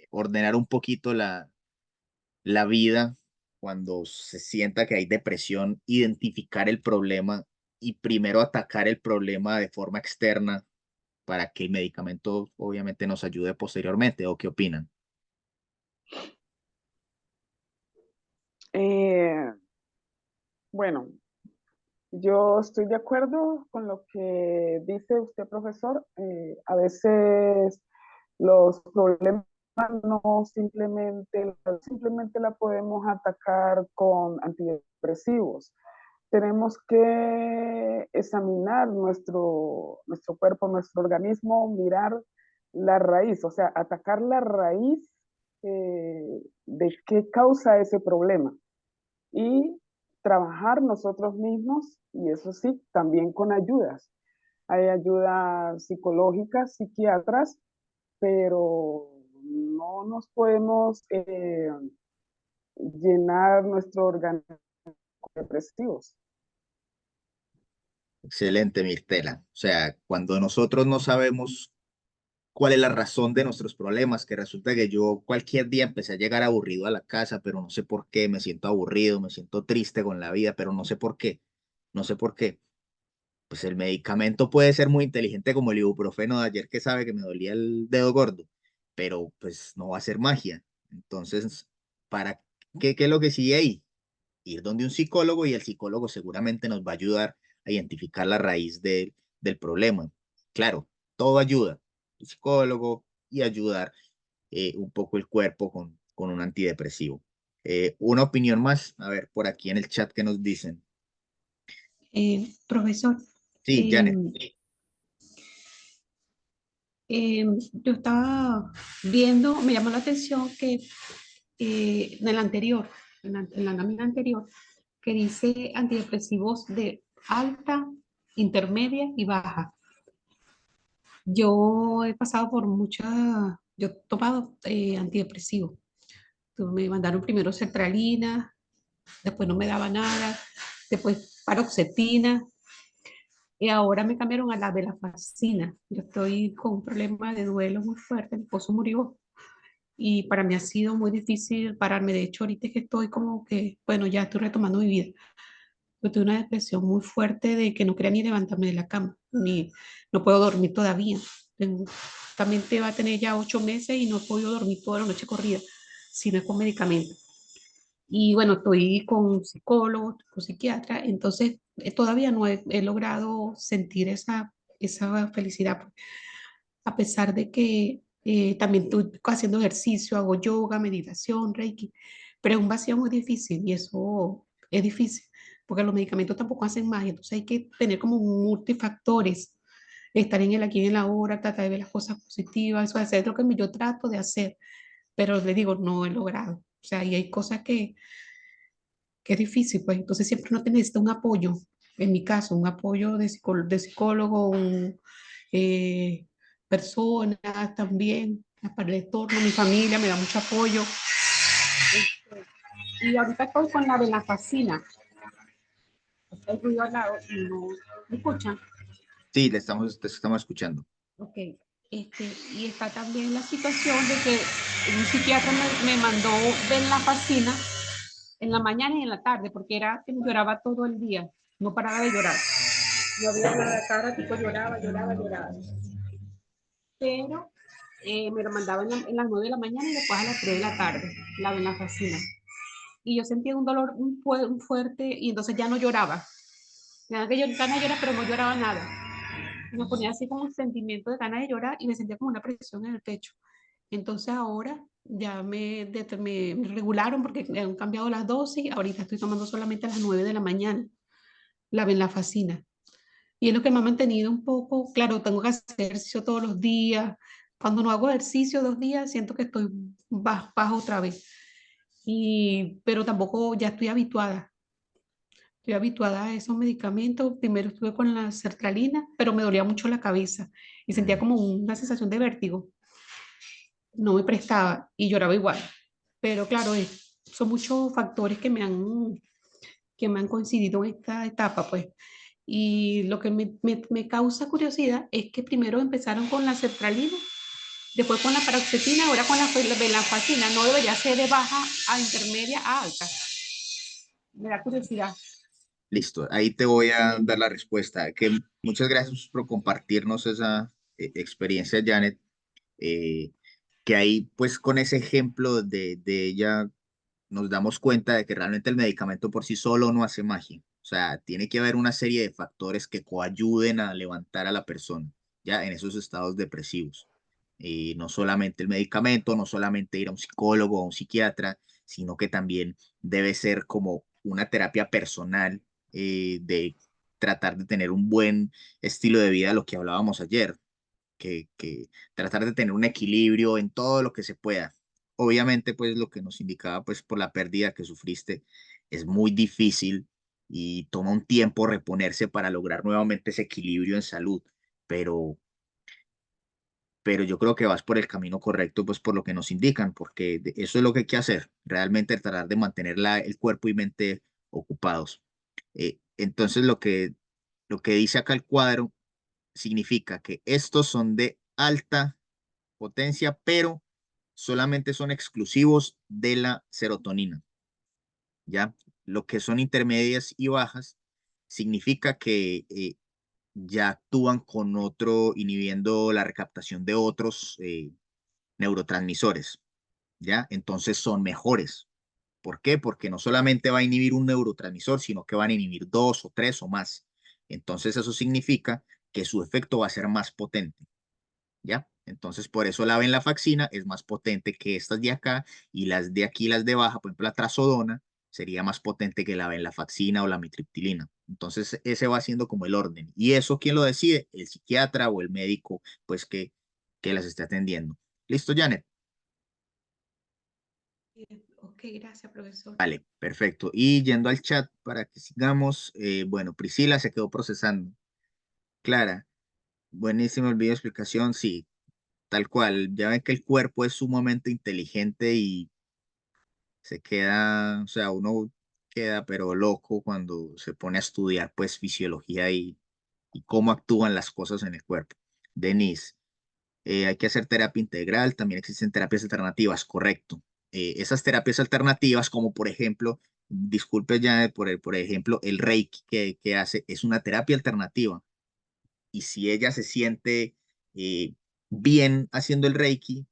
ordenar un poquito la vida cuando se sienta que hay depresión, identificar el problema y primero atacar el problema de forma externa para que el medicamento obviamente nos ayude posteriormente. ¿O qué opinan? Eh, bueno, yo estoy de acuerdo con lo que dice usted, profesor. A veces los problemas no simplemente la podemos atacar con antidepresivos. Tenemos que examinar nuestro cuerpo, nuestro organismo, mirar la raíz, o sea, atacar la raíz de qué causa ese problema y trabajar nosotros mismos, y eso sí, también con ayudas. Hay ayudas psicológicas, psiquiatras, pero no nos podemos llenar nuestro organismo depresivos. Excelente, Mirtela. O sea, cuando nosotros no sabemos cuál es la razón de nuestros problemas, que resulta que yo cualquier día empecé a llegar aburrido a la casa, pero no sé por qué, me siento aburrido, me siento triste con la vida, pero no sé por qué, no sé por qué. Pues el medicamento puede ser muy inteligente como el ibuprofeno de ayer que sabe que me dolía el dedo gordo, pero pues no va a ser magia. Entonces, ¿para qué es lo que sigue ahí? Ir donde un psicólogo y el psicólogo seguramente nos va a ayudar a identificar la raíz del problema. Claro, todo ayuda, el psicólogo y ayudar un poco el cuerpo con un antidepresivo. Una opinión más, a ver, por aquí en el chat que nos dicen. Profesor, Sí, Janet. em, yo estaba viendo, me llamó la atención que en el anterior, en la lámina anterior, que dice antidepresivos de alta, intermedia y baja. Yo he pasado por muchas, yo he tomado antidepresivos. Me mandaron primero sertralina, después no me daba nada, después paroxetina, y ahora me cambiaron a la venlafaxina. Yo estoy con un problema de duelo muy fuerte, mi esposo murió y para mí ha sido muy difícil pararme. De hecho, ahorita es que estoy como que, bueno, ya estoy retomando mi vida. Yo tuve una depresión muy fuerte de que no quería ni levantarme de la cama, ni no puedo dormir todavía. También te va a tener ya 8 meses y no he podido dormir toda la noche corrida, si no es con medicamentos. Y bueno, estoy con psicólogo, con psiquiatra, entonces todavía no he logrado sentir esa felicidad, pues, a pesar de que también estoy haciendo ejercicio, hago yoga, meditación, reiki, pero es un vacío muy difícil y eso es difícil, porque los medicamentos tampoco hacen magia, entonces hay que tener como multifactores, estar en el aquí y en la hora, tratar de ver las cosas positivas, eso es lo que yo trato de hacer, pero le digo, no he logrado. O sea, y hay cosas que es difícil, pues entonces siempre uno necesita un apoyo, en mi caso, un apoyo de psicólogo, eh, personas también, para el entorno, mi familia me da mucho apoyo. Y ahorita estoy con la venlafaxina. Hay ruido al lado y no me escuchan. Sí, te estamos escuchando. Ok. Y está también la situación de que un psiquiatra me mandó venlafaxina en la mañana y en la tarde, porque era que lloraba todo el día, no paraba de llorar. No había nada, cada ratito lloraba, lloraba, lloraba. Pero me lo mandaban en las 9 de la mañana y después a las 3 de la tarde, la venlafaxina. Y yo sentía un dolor un fuerte y entonces ya no lloraba. Me daba que yo ganas de llorar, pero no lloraba nada. Me ponía así como un sentimiento de ganas de llorar y me sentía como una presión en el pecho. Entonces ahora ya me regularon porque me han cambiado las dosis. Ahorita estoy tomando solamente a las 9 de la mañana la venlafaxina. Y es lo que me ha mantenido un poco, claro, tengo que hacer ejercicio todos los días. Cuando no hago ejercicio 2 días, siento que estoy bajo otra vez. Pero tampoco ya estoy habituada. Estoy habituada a esos medicamentos. Primero estuve con la sertralina, pero me dolía mucho la cabeza y sentía como una sensación de vértigo. No me prestaba y lloraba igual. Pero claro, son muchos factores que me han coincidido en esta etapa, pues. Y lo que me causa curiosidad es que primero empezaron con la sertralina, después con la paroxetina, ahora con la venlafaxina. No debería ser de baja a intermedia a alta. Me da curiosidad. Listo, ahí te voy a dar la respuesta. Que muchas gracias por compartirnos esa experiencia, Janet. eh, que ahí, pues con ese ejemplo de ella, nos damos cuenta de que realmente el medicamento por sí solo no hace magia. O sea, tiene que haber una serie de factores que coayuden a levantar a la persona, ya en esos estados depresivos. Y no solamente el medicamento, no solamente ir a un psicólogo o a un psiquiatra, sino que también debe ser como una terapia personal de tratar de tener un buen estilo de vida, lo que hablábamos ayer, que tratar de tener un equilibrio en todo lo que se pueda. Obviamente, pues lo que nos indicaba, pues por la pérdida que sufriste, es muy difícil y toma un tiempo reponerse para lograr nuevamente ese equilibrio en salud, pero, pero yo creo que vas por el camino correcto, pues por lo que nos indican, porque eso es lo que hay que hacer, realmente tratar de mantener el cuerpo y mente ocupados. Entonces, lo que dice acá el cuadro significa que estos son de alta potencia, pero solamente son exclusivos de la serotonina, ¿ya? Lo que son intermedias y bajas significa que ya actúan con otro, inhibiendo la recaptación de otros neurotransmisores, ¿ya? Entonces son mejores. ¿Por qué? Porque no solamente va a inhibir un neurotransmisor, sino que van a inhibir dos o tres o más. Entonces eso significa que su efecto va a ser más potente. ¿Ya? Entonces, por eso la venlafaxina es más potente que estas de acá y las de aquí, las de baja, por ejemplo, la trazodona, sería más potente que la venlafaxina o la mitriptilina. Entonces, ese va siendo como el orden. ¿Y eso quién lo decide? El psiquiatra o el médico, pues, que las esté atendiendo. ¿Listo, Janet? Ok, gracias, profesor. Vale, perfecto. Y yendo al chat para que sigamos, bueno, Priscila se quedó procesando. Clara, buenísimo el video de explicación, sí, tal cual. Ya ven que el cuerpo es sumamente inteligente y se queda, o sea, uno queda pero loco cuando se pone a estudiar pues fisiología y cómo actúan las cosas en el cuerpo. Denise, hay que hacer terapia integral, también existen terapias alternativas, correcto. Esas terapias alternativas, como por ejemplo, disculpe ya por ejemplo, el Reiki que hace, es una terapia alternativa. Y si ella se siente bien haciendo el Reiki,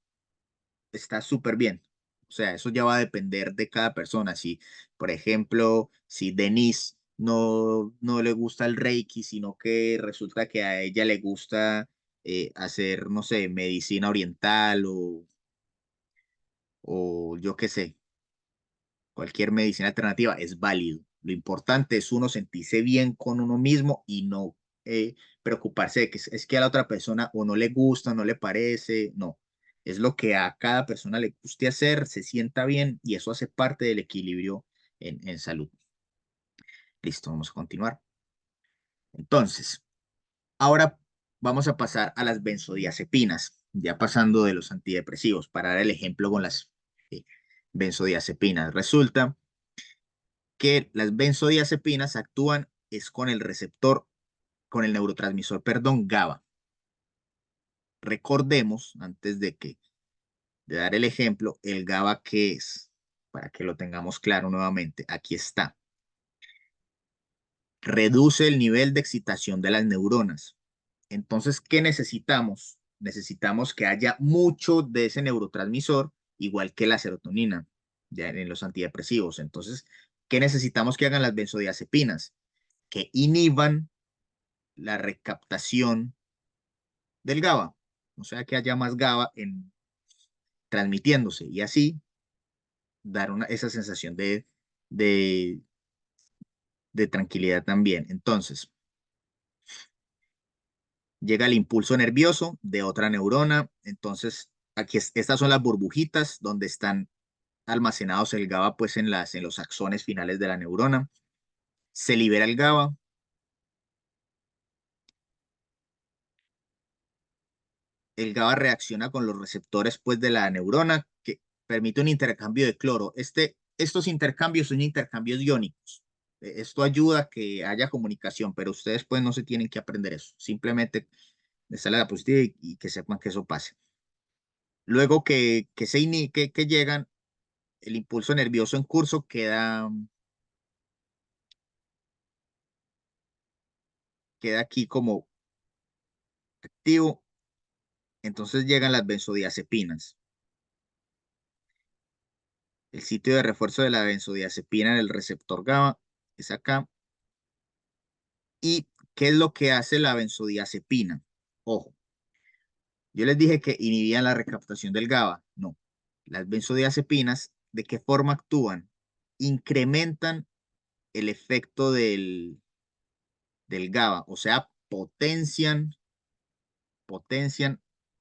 está súper bien. O sea, eso ya va a depender de cada persona. Si, por ejemplo, si Denise no le gusta el Reiki, sino que resulta que a ella le gusta hacer, no sé, medicina oriental o yo qué sé, cualquier medicina alternativa es válido. Lo importante es uno sentirse bien con uno mismo y no preocuparse de que es que a la otra persona o no le gusta, no le parece, no. Es lo que a cada persona le guste hacer, se sienta bien y eso hace parte del equilibrio en salud. Listo, vamos a continuar. Entonces, ahora vamos a pasar a las benzodiazepinas, ya pasando de los antidepresivos, para dar el ejemplo con las eh, benzodiazepinas. Resulta que las benzodiazepinas actúan es con el receptor, con el neurotransmisor, perdón, GABA. Recordemos, antes de dar el ejemplo, el GABA qué es, para que lo tengamos claro nuevamente. Aquí está. Reduce el nivel de excitación de las neuronas. Entonces, ¿qué necesitamos? Necesitamos que haya mucho de ese neurotransmisor, igual que la serotonina, ya en los antidepresivos. Entonces, ¿qué necesitamos que hagan las benzodiazepinas? Que inhiban la recaptación del GABA, o sea, que haya más GABA transmitiéndose y así dar esa sensación de, de tranquilidad también. Entonces, llega el impulso nervioso de otra neurona, entonces aquí estas son las burbujitas donde están almacenados el GABA pues en los axones finales de la neurona. Se libera el GABA, el GABA reacciona con los receptores pues de la neurona que permite un intercambio de cloro. Estos intercambios son intercambios iónicos, Esto ayuda a que haya comunicación, pero ustedes pues no se tienen que aprender eso. Simplemente esta es la diapositiva y que sepan que eso pase. Luego que llegan, el impulso nervioso en curso queda aquí como activo. Entonces llegan las benzodiazepinas. El sitio de refuerzo de la benzodiazepina en el receptor GABA es acá. ¿Y qué es lo que hace la benzodiazepina? Ojo, yo les dije que inhibían la recaptación del GABA. No. Las benzodiazepinas, ¿de qué forma actúan? Incrementan el efecto del GABA, o sea, potencian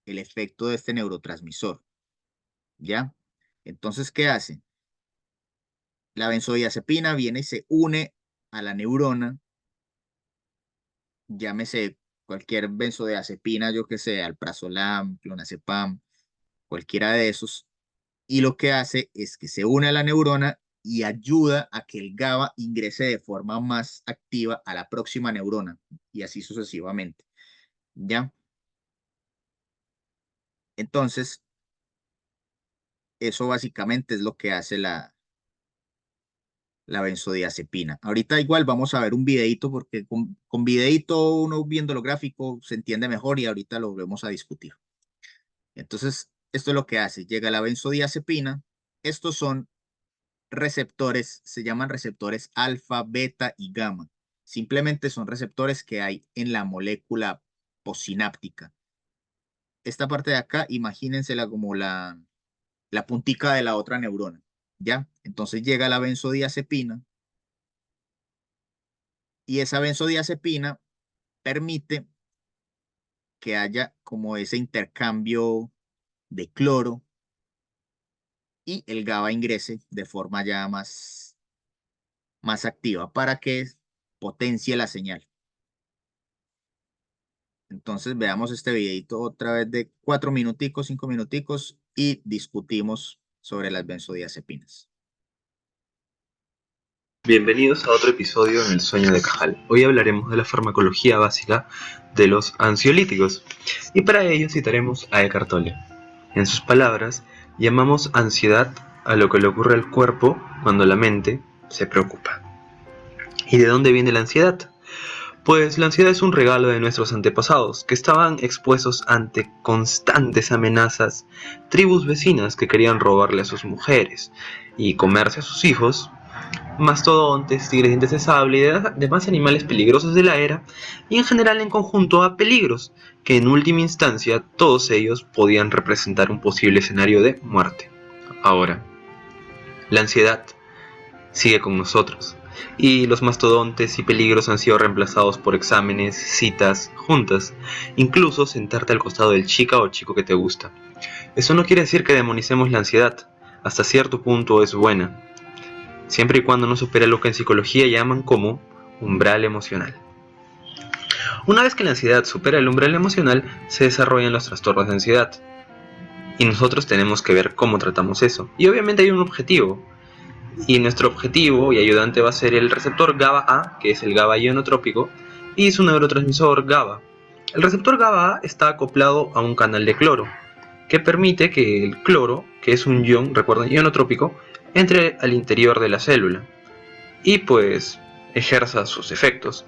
el efecto de este neurotransmisor. ¿Ya? Entonces, ¿qué hace? La benzodiazepina viene y se une a la neurona, llámese cualquier benzodiazepina, yo que sé, alprazolam, clonazepam, cualquiera de esos, y lo que hace es que se une a la neurona y ayuda a que el GABA ingrese de forma más activa a la próxima neurona, y así sucesivamente. ¿Ya? Entonces, eso básicamente es lo que hace la benzodiazepina. Ahorita igual vamos a ver un videito porque con videito uno viendo lo gráfico se entiende mejor y ahorita lo vamos a discutir. Entonces, esto es lo que hace. Llega la benzodiazepina. Estos son receptores, se llaman receptores alfa, beta y gamma. Simplemente son receptores que hay en la molécula postsináptica. Esta parte de acá, imagínensela como la puntica de la otra neurona. ¿Ya? Entonces llega la benzodiazepina y esa benzodiazepina permite que haya como ese intercambio de cloro y el GABA ingrese de forma ya más activa para que potencie la señal. Entonces veamos este videito otra vez de 4 minuticos, 5 minuticos y discutimos sobre las benzodiazepinas. Bienvenidos a otro episodio en El Sueño de Cajal. Hoy hablaremos de la farmacología básica de los ansiolíticos y para ello citaremos a Eckhart Tolle. En sus palabras, llamamos ansiedad a lo que le ocurre al cuerpo cuando la mente se preocupa. ¿Y de dónde viene la ansiedad? Pues la ansiedad es un regalo de nuestros antepasados, que estaban expuestos ante constantes amenazas, tribus vecinas que querían robarle a sus mujeres y comerse a sus hijos, mastodontes, tigres dientes de sable y demás animales peligrosos de la era, y en general en conjunto a peligros, que en última instancia todos ellos podían representar un posible escenario de muerte. Ahora, la ansiedad sigue con nosotros, y los mastodontes y peligros han sido reemplazados por exámenes, citas, juntas, incluso sentarte al costado del chica o chico que te gusta. Eso no quiere decir que demonicemos la ansiedad, hasta cierto punto es buena, siempre y cuando no supere lo que en psicología llaman como umbral emocional. Una vez que la ansiedad supera el umbral emocional, se desarrollan los trastornos de ansiedad. Y nosotros tenemos que ver cómo tratamos eso. Y obviamente hay un objetivo. Y nuestro objetivo y ayudante va a ser el receptor GABA-A, que es el GABA ionotrópico, y su neurotransmisor GABA. El receptor GABA-A está acoplado a un canal de cloro, que permite que el cloro, que es un ion, recuerden, ionotrópico, entre al interior de la célula y pues ejerza sus efectos.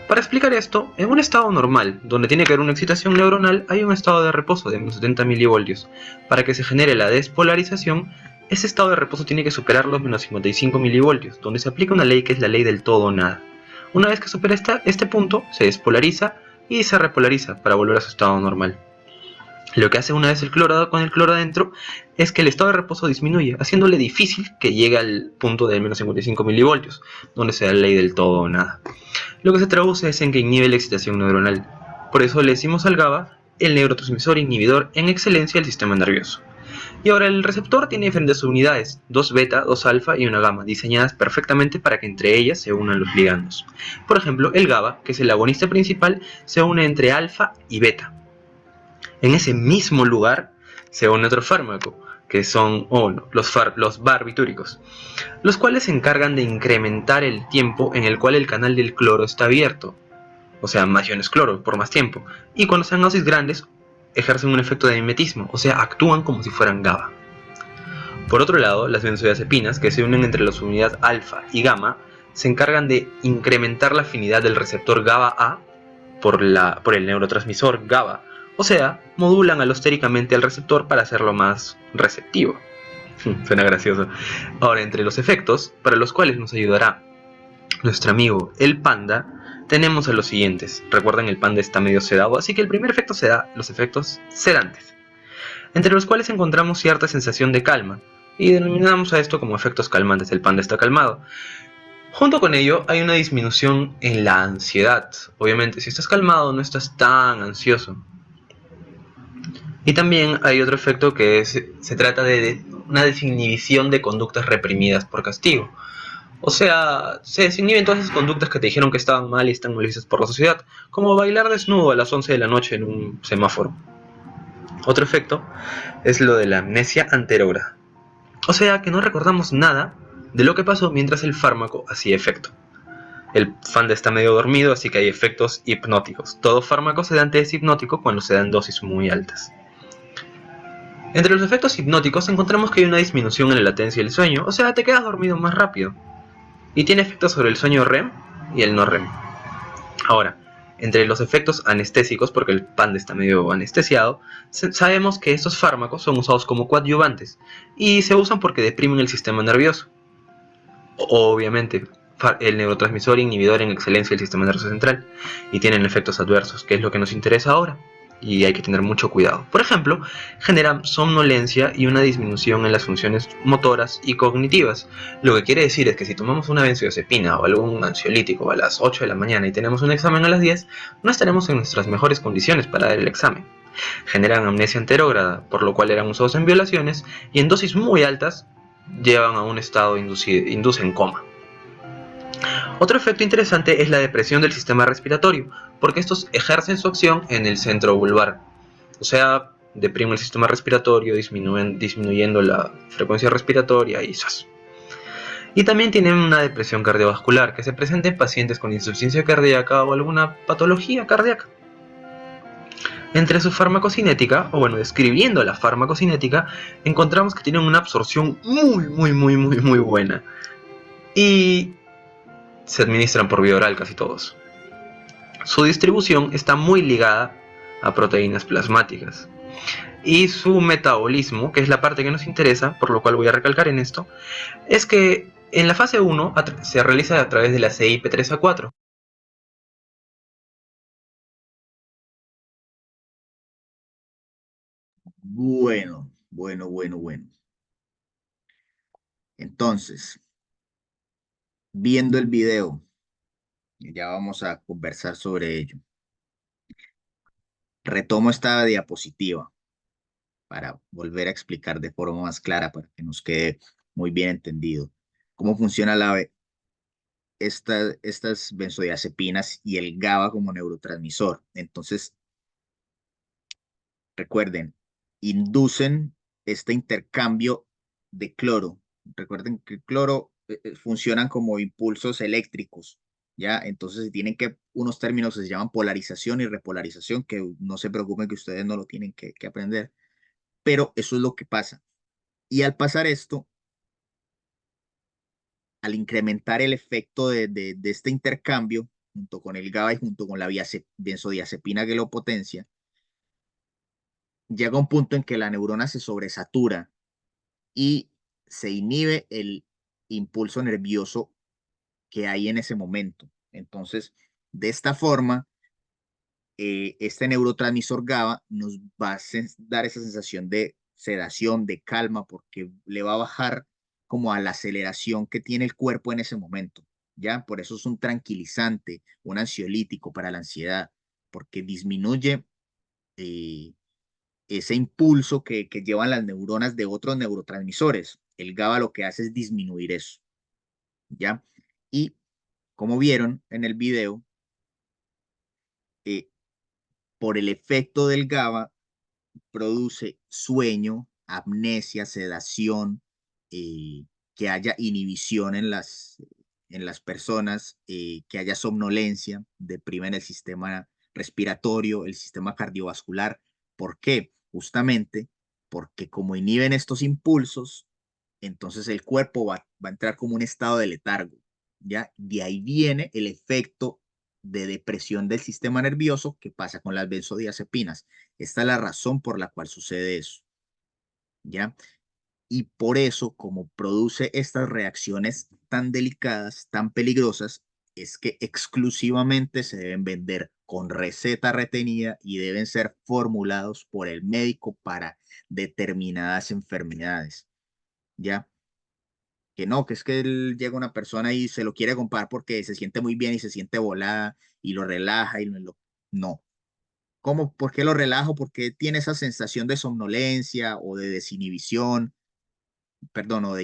Para explicar esto, en un estado normal, donde tiene que haber una excitación neuronal, hay un estado de reposo de unos 70 milivoltios. Para que se genere la despolarización, ese estado de reposo tiene que superar los menos 55 milivoltios, donde se aplica una ley que es la ley del todo o nada. Una vez que supera este punto, se despolariza y se repolariza para volver a su estado normal. Lo que hace una vez el cloro con el cloro adentro es que el estado de reposo disminuye, haciéndole difícil que llegue al punto de menos 55 milivoltios, donde se da la ley del todo o nada. Lo que se traduce es en que inhibe la excitación neuronal. Por eso le decimos al GABA el neurotransmisor inhibidor en excelencia del sistema nervioso. Y ahora el receptor tiene diferentes unidades, 2 beta, 2 alfa y una gamma, diseñadas perfectamente para que entre ellas se unan los ligandos. Por ejemplo, el GABA, que es el agonista principal, se une entre alfa y beta. En ese mismo lugar se une otro fármaco, que son los barbitúricos, los cuales se encargan de incrementar el tiempo en el cual el canal del cloro está abierto, o sea, más iones cloro por más tiempo, y cuando sean dosis grandes ejercen un efecto de mimetismo, o sea, actúan como si fueran GABA. Por otro lado, las benzodiazepinas, que se unen entre la unidad alfa y gamma, se encargan de incrementar la afinidad del receptor GABA-A por el neurotransmisor GABA, o sea, modulan alostéricamente al receptor para hacerlo más receptivo. Suena gracioso. Ahora, entre los efectos para los cuales nos ayudará nuestro amigo el panda, tenemos a los siguientes. Recuerden, el panda está medio sedado, así que el primer efecto se da los efectos sedantes, entre los cuales encontramos cierta sensación de calma, y denominamos a esto como efectos calmantes. El panda está calmado. Junto con ello hay una disminución en la ansiedad. Obviamente, si estás calmado no estás tan ansioso. Y también hay otro efecto que se trata de una desinhibición de conductas reprimidas por castigo. O sea, se desinhiben todas esas conductas que te dijeron que estaban mal y están mal vistas por la sociedad, como bailar desnudo a las 11 de la noche en un semáforo. Otro efecto es lo de la amnesia anterógrada. O sea, que no recordamos nada de lo que pasó mientras el fármaco hacía efecto. El panda está medio dormido, así que hay efectos hipnóticos. Todo fármaco sedante es hipnótico cuando se dan dosis muy altas. Entre los efectos hipnóticos encontramos que hay una disminución en la latencia del sueño, o sea, te quedas dormido más rápido. Y tiene efectos sobre el sueño REM y el no REM. Ahora, entre los efectos anestésicos, porque el panda está medio anestesiado, sabemos que estos fármacos son usados como coadyuvantes y se usan porque deprimen el sistema nervioso. Obviamente, el neurotransmisor inhibidor en excelencia del sistema nervioso central, y tienen efectos adversos, que es lo que nos interesa ahora, y hay que tener mucho cuidado. Por ejemplo, generan somnolencia y una disminución en las funciones motoras y cognitivas. Lo que quiere decir es que si tomamos una benzodiazepina o algún ansiolítico a las 8 de la mañana y tenemos un examen a las 10, no estaremos en nuestras mejores condiciones para dar el examen. Generan amnesia anterógrada, por lo cual eran usados en violaciones, y en dosis muy altas llevan a un estado inducen coma. Otro efecto interesante es la depresión del sistema respiratorio, porque estos ejercen su acción en el centro vulvar. O sea, deprimen el sistema respiratorio, disminuyendo la frecuencia respiratoria y ¡zas! Y también tienen una depresión cardiovascular, que se presenta en pacientes con insuficiencia cardíaca o alguna patología cardíaca. Entre su farmacocinética, o bueno, describiendo la farmacocinética, encontramos que tienen una absorción muy buena. Y se administran por vía oral casi todos. Su distribución está muy ligada a proteínas plasmáticas. Y su metabolismo, que es la parte que nos interesa, por lo cual voy a recalcar en esto, es que en la fase 1 se realiza a través de la CYP3A4. Bueno. Entonces, viendo el video, ya vamos a conversar sobre ello. Retomo esta diapositiva para volver a explicar de forma más clara, para que nos quede muy bien entendido cómo funciona estas benzodiazepinas y el GABA como neurotransmisor. Entonces, recuerden, inducen este intercambio de cloro. Recuerden que el cloro funcionan como impulsos eléctricos, ¿ya? Entonces tienen que, unos términos se llaman polarización y repolarización, que no se preocupen que ustedes no lo tienen que aprender, pero eso es lo que pasa. Y al pasar esto, al incrementar el efecto de este intercambio, junto con el GABA y junto con la benzodiazepina que lo potencia, llega un punto en que la neurona se sobresatura y se inhibe el impulso nervioso que hay en ese momento. Entonces, de esta forma, este neurotransmisor GABA nos va a dar esa sensación de sedación, de calma, porque le va a bajar como a la aceleración que tiene el cuerpo en ese momento, ¿ya? Por eso es un tranquilizante, un ansiolítico para la ansiedad, porque disminuye ese impulso que llevan las neuronas de otros neurotransmisores. El GABA lo que hace es disminuir eso, ¿ya? Y como vieron en el video, por el efecto del GABA, produce sueño, amnesia, sedación, que haya inhibición en las personas, que haya somnolencia, deprimen el sistema respiratorio, el sistema cardiovascular. ¿Por qué? Justamente porque como inhiben estos impulsos, entonces el cuerpo va a entrar como un estado de letargo, ¿ya? De ahí viene el efecto de depresión del sistema nervioso que pasa con las benzodiazepinas. Esta es la razón por la cual sucede eso, ¿ya? Y por eso, como produce estas reacciones tan delicadas, tan peligrosas, es que exclusivamente se deben vender con receta retenida y deben ser formulados por el médico para determinadas enfermedades, ¿ya? Que no, que es que llega una persona y se lo quiere comprar porque se siente muy bien y se siente volada y lo relaja y no. ¿Cómo? ¿Por qué lo relajo? Porque tiene esa sensación de somnolencia o de desinhibición, perdón, o de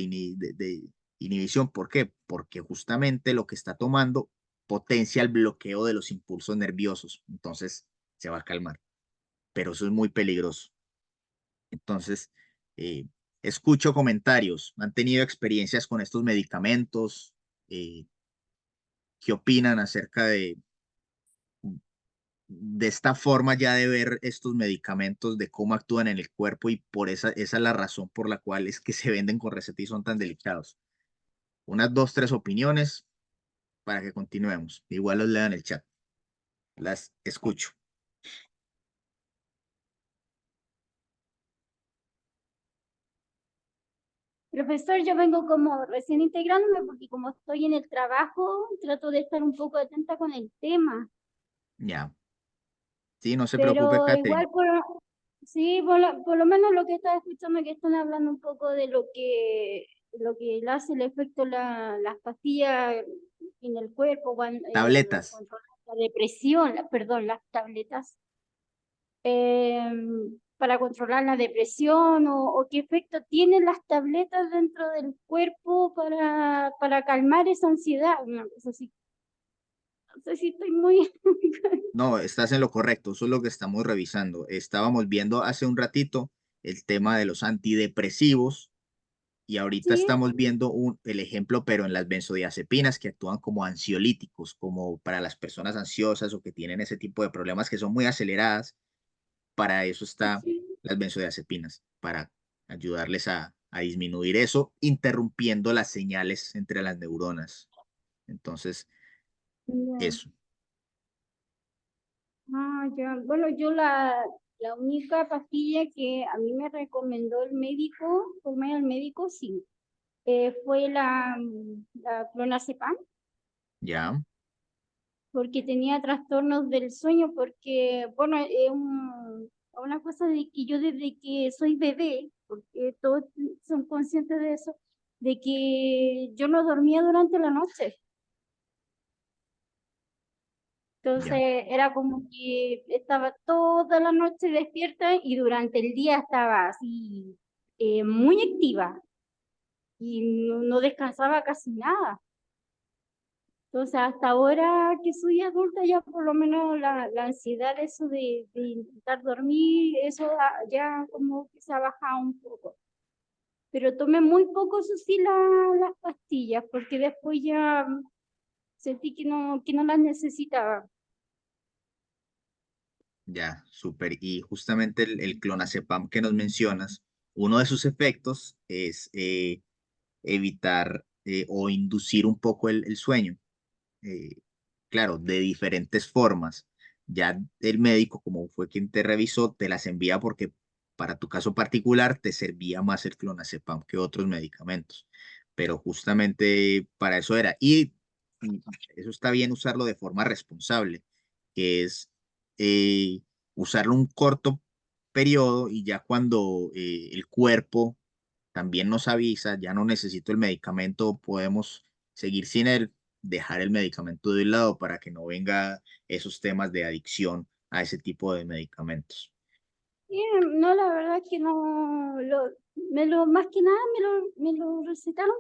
inhibición. ¿Por qué? Porque justamente lo que está tomando potencia el bloqueo de los impulsos nerviosos. Entonces se va a calmar. Pero eso es muy peligroso. Entonces, eh, escucho comentarios. ¿Han tenido experiencias con estos medicamentos? Eh, ¿Qué opinan acerca de esta forma ya de ver estos medicamentos, de cómo actúan en el cuerpo y por esa es la razón por la cual es que se venden con receta y son tan delicados? Unas dos, tres opiniones para que continuemos. Igual los leo en el chat. Las escucho. Profesor, yo vengo como recién integrándome porque como estoy en el trabajo, trato de estar un poco atenta con el tema, Ya. Sí, no se preocupe, pero Catherine. igual sí, por lo menos lo que estaba escuchando que están hablando un poco de lo que le hace el efecto las pastillas en el cuerpo, Tabletas. controlar la depresión, perdón, las tabletas. Para controlar la depresión o qué efecto tienen las tabletas dentro del cuerpo para calmar esa ansiedad. Una cosa así. No sé si estoy muy... No, estás en lo correcto. Eso es lo que estamos revisando. Estábamos viendo hace un ratito el tema de los antidepresivos y ahorita Sí, estamos viendo el ejemplo, pero en las benzodiazepinas que actúan como ansiolíticos, como para las personas ansiosas o que tienen ese tipo de problemas que son muy aceleradas. Para eso está sí. las benzodiazepinas, para ayudarles a disminuir eso, interrumpiendo las señales entre las neuronas. Entonces, Ya. eso. Ah, ya. Bueno, la única pastilla que a mí me recomendó el médico, por medio del médico, sí, fue la clonazepam, ¿Ya? porque tenía trastornos del sueño, porque, bueno, es una cosa de que yo desde que soy bebé, porque todos son conscientes de eso, de que yo no dormía durante la noche. Ya. Entonces era como que estaba toda la noche despierta y durante el día estaba así muy activa y no descansaba casi nada. Entonces, hasta ahora que soy adulta, ya por lo menos la ansiedad, eso de intentar dormir, eso ya como que se ha bajado un poco. Pero tomé muy poco, eso sí, las pastillas, porque después ya sentí que no las necesitaba. Ya, súper. Y justamente el clonazepam que nos mencionas, uno de sus efectos es evitar o inducir un poco el sueño. eh, claro, de diferentes formas. Ya el médico, como fue quien te revisó, te las envía porque para tu caso particular te servía más el clonazepam que otros medicamentos. Pero justamente para eso era. Y eso está bien usarlo de forma responsable, que es eh, usarlo un corto periodo y ya cuando el cuerpo también nos avisa, ya no necesito el medicamento, podemos seguir sin él, dejar el medicamento de un lado para que no venga esos temas de adicción a ese tipo de medicamentos. Y, no, la verdad que no, más que nada me lo recetaron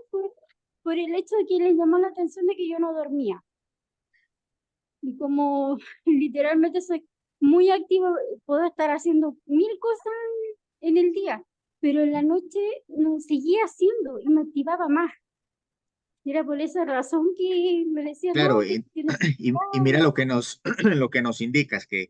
por el hecho de que les llamó la atención de que yo no dormía. Y como literalmente soy muy activa, puedo estar haciendo mil cosas en el día. pero en la noche no seguía haciendo y me activaba más. Y era por esa razón que me decía, no, Claro, que tienes que y mira activarlo. lo que nos, lo que nos indica es que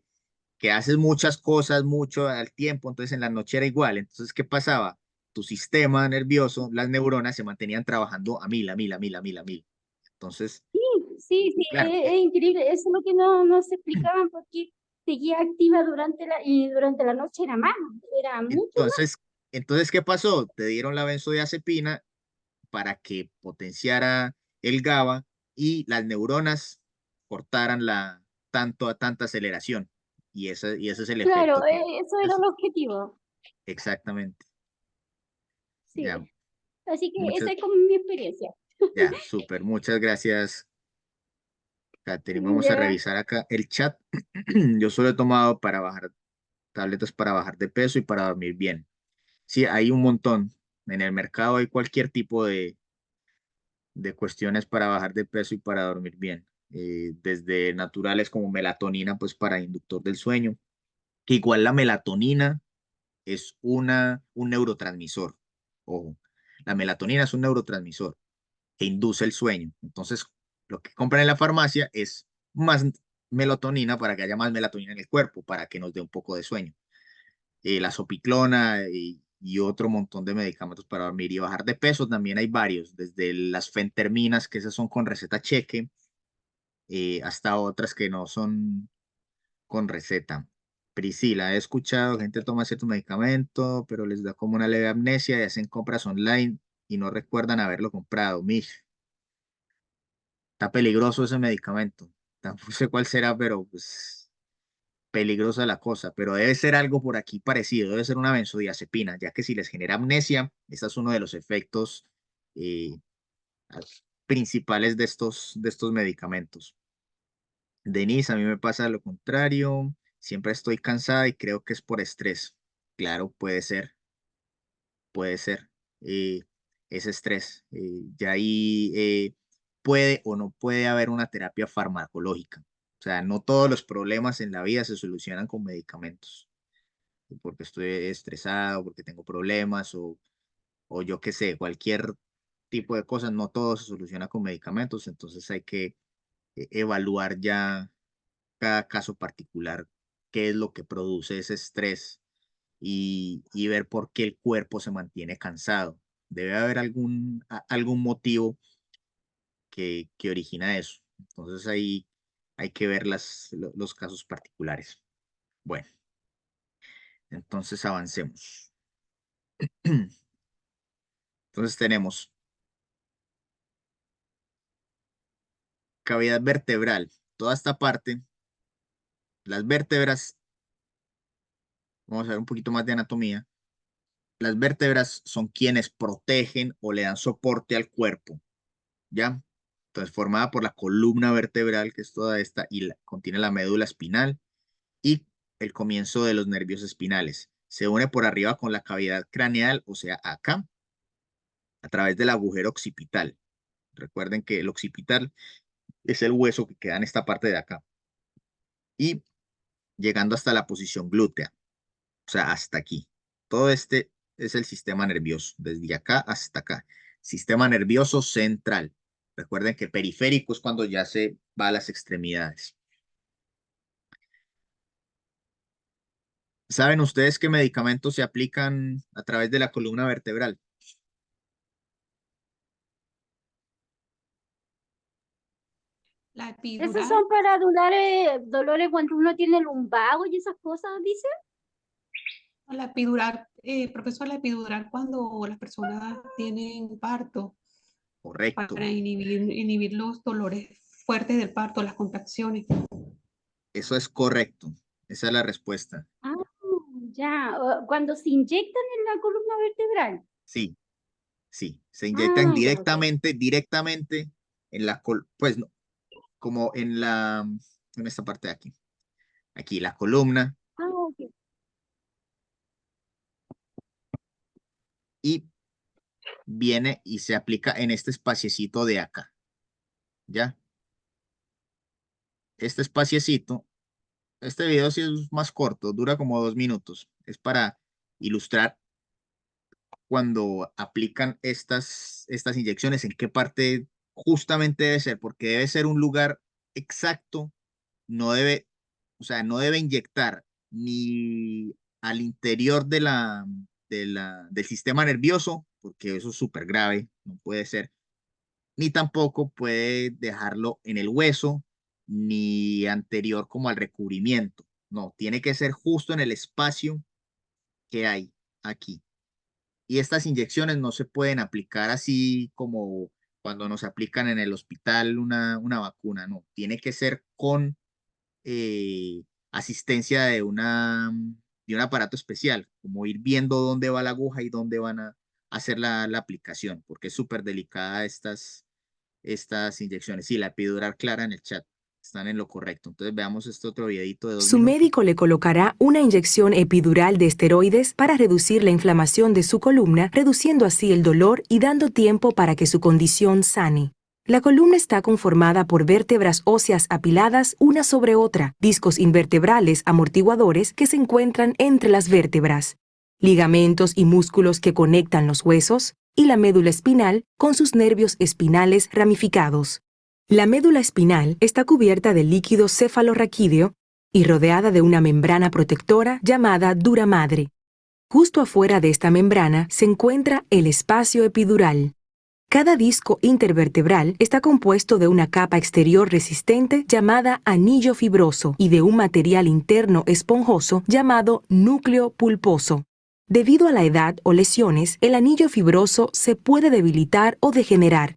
haces muchas cosas mucho al tiempo, entonces en la noche era igual. Entonces, ¿qué pasaba? Tu sistema nervioso, las neuronas se mantenían trabajando a mil, a mil, a mil, a mil, a mil. Entonces, Sí, sí, claro, es increíble. Eso es lo que no se explicaban porque seguía activa y durante la noche era mucho más. entonces, ¿qué pasó? Te dieron la benzodiazepina para que potenciara el GABA y las neuronas cortaran tanta aceleración. Y ese es el efecto Claro, que eso era es el objetivo. exactamente. Ya, Sí. Así que esa muchas, es como mi experiencia. ya, súper. Muchas gracias, Catherine. Vamos a Ya. revisar acá el chat. Yo solo he tomado para bajar tabletas para bajar de peso y para dormir bien. Sí, hay un montón. En el mercado hay cualquier tipo de cuestiones para bajar de peso y para dormir bien. Desde naturales como melatonina, pues para inductor del sueño, que igual la melatonina es un neurotransmisor. Ojo, la melatonina es un neurotransmisor que induce el sueño. Entonces, lo que compran en la farmacia es más melatonina para que haya más melatonina en el cuerpo, para que nos dé un poco de sueño. La sopiclona y otro montón de medicamentos para dormir y bajar de peso. También hay varios, desde las fenterminas, que esas son con receta cheque, hasta otras que no son con receta. Priscila, he escuchado gente toma cierto medicamento, pero les da como una leve amnesia y hacen compras online y no recuerdan haberlo comprado. Mish, está peligroso ese medicamento. Tampoco sé cuál será, pero pues peligrosa la cosa, pero debe ser algo por aquí parecido, debe ser una benzodiazepina, ya que si les genera amnesia, ese es uno de los efectos eh, principales de estos medicamentos. Denise, a mí me pasa lo contrario, siempre estoy cansada y creo que es por estrés. Claro, puede ser, eh, ese estrés. Ya ahí puede o no puede haber una terapia farmacológica. O sea, no todos los problemas en la vida se solucionan con medicamentos, porque estoy estresado, porque tengo problemas o yo qué sé, cualquier tipo de cosas, no todo se soluciona con medicamentos, entonces hay que evaluar ya cada caso particular, qué es lo que produce ese estrés y ver por qué el cuerpo se mantiene cansado. Debe haber algún motivo que origina eso. Entonces ahí hay que ver los casos particulares. Bueno, entonces avancemos. Entonces tenemos cavidad vertebral. Toda esta parte, las vértebras, vamos a ver un poquito más de anatomía. Las vértebras son quienes protegen o le dan soporte al cuerpo, ¿ya? Entonces, formada por la columna vertebral, que es toda esta, y contiene la médula espinal y el comienzo de los nervios espinales. Se une por arriba con la cavidad craneal, o sea, acá, a través del agujero occipital. Recuerden que el occipital es el hueso que queda en esta parte de acá. Y llegando hasta la posición glútea, o sea, hasta aquí. Todo este es el sistema nervioso, desde acá hasta acá. Sistema nervioso central. Recuerden que periférico es cuando ya se va a las extremidades. ¿Saben ustedes qué medicamentos se aplican a través de la columna vertebral? La Esos epidural, son para dolores cuando uno tiene lumbago y esas cosas, dice. la epidural, profesor, la epidural cuando las personas tienen parto Correcto. para inhibir los dolores fuertes del parto, las contracciones. Eso es correcto. Esa es la respuesta. Ah, ya. Cuando se inyectan en la columna vertebral. Sí, sí. Se inyectan Ah, ya, ya. directamente en pues no, como en esta parte de aquí. Aquí la columna Ah, ok. y viene y se aplica en este espaciecito de acá, ¿ya? Este espaciecito, este video sí es más corto, dura como 2 minutos. Es para ilustrar cuando aplican estas inyecciones, en qué parte justamente debe ser, porque debe ser un lugar exacto, no debe, o sea, no debe inyectar ni al interior del sistema nervioso, porque eso es súper grave, no puede ser, ni tampoco puede dejarlo en el hueso, ni anterior como al recubrimiento. No, tiene que ser justo en el espacio que hay aquí. Y estas inyecciones no se pueden aplicar así como cuando nos aplican en el hospital una vacuna, no, tiene que ser con asistencia de un aparato especial, como ir viendo dónde va la aguja y dónde van a hacer la aplicación, porque es súper delicada estas inyecciones. Sí, la epidural clara en el chat, están en lo correcto. Entonces veamos este otro videito de 2 Su minutos. médico le colocará una inyección epidural de esteroides para reducir la inflamación de su columna, reduciendo así el dolor y dando tiempo para que su condición sane. La columna está conformada por vértebras óseas apiladas una sobre otra, discos invertebrales amortiguadores que se encuentran entre las vértebras, ligamentos y músculos que conectan los huesos, y la médula espinal con sus nervios espinales ramificados. La médula espinal está cubierta de líquido cefalorraquídeo y rodeada de una membrana protectora llamada dura madre. Justo afuera de esta membrana se encuentra el espacio epidural. Cada disco intervertebral está compuesto de una capa exterior resistente llamada anillo fibroso y de un material interno esponjoso llamado núcleo pulposo. Debido a la edad o lesiones, el anillo fibroso se puede debilitar o degenerar.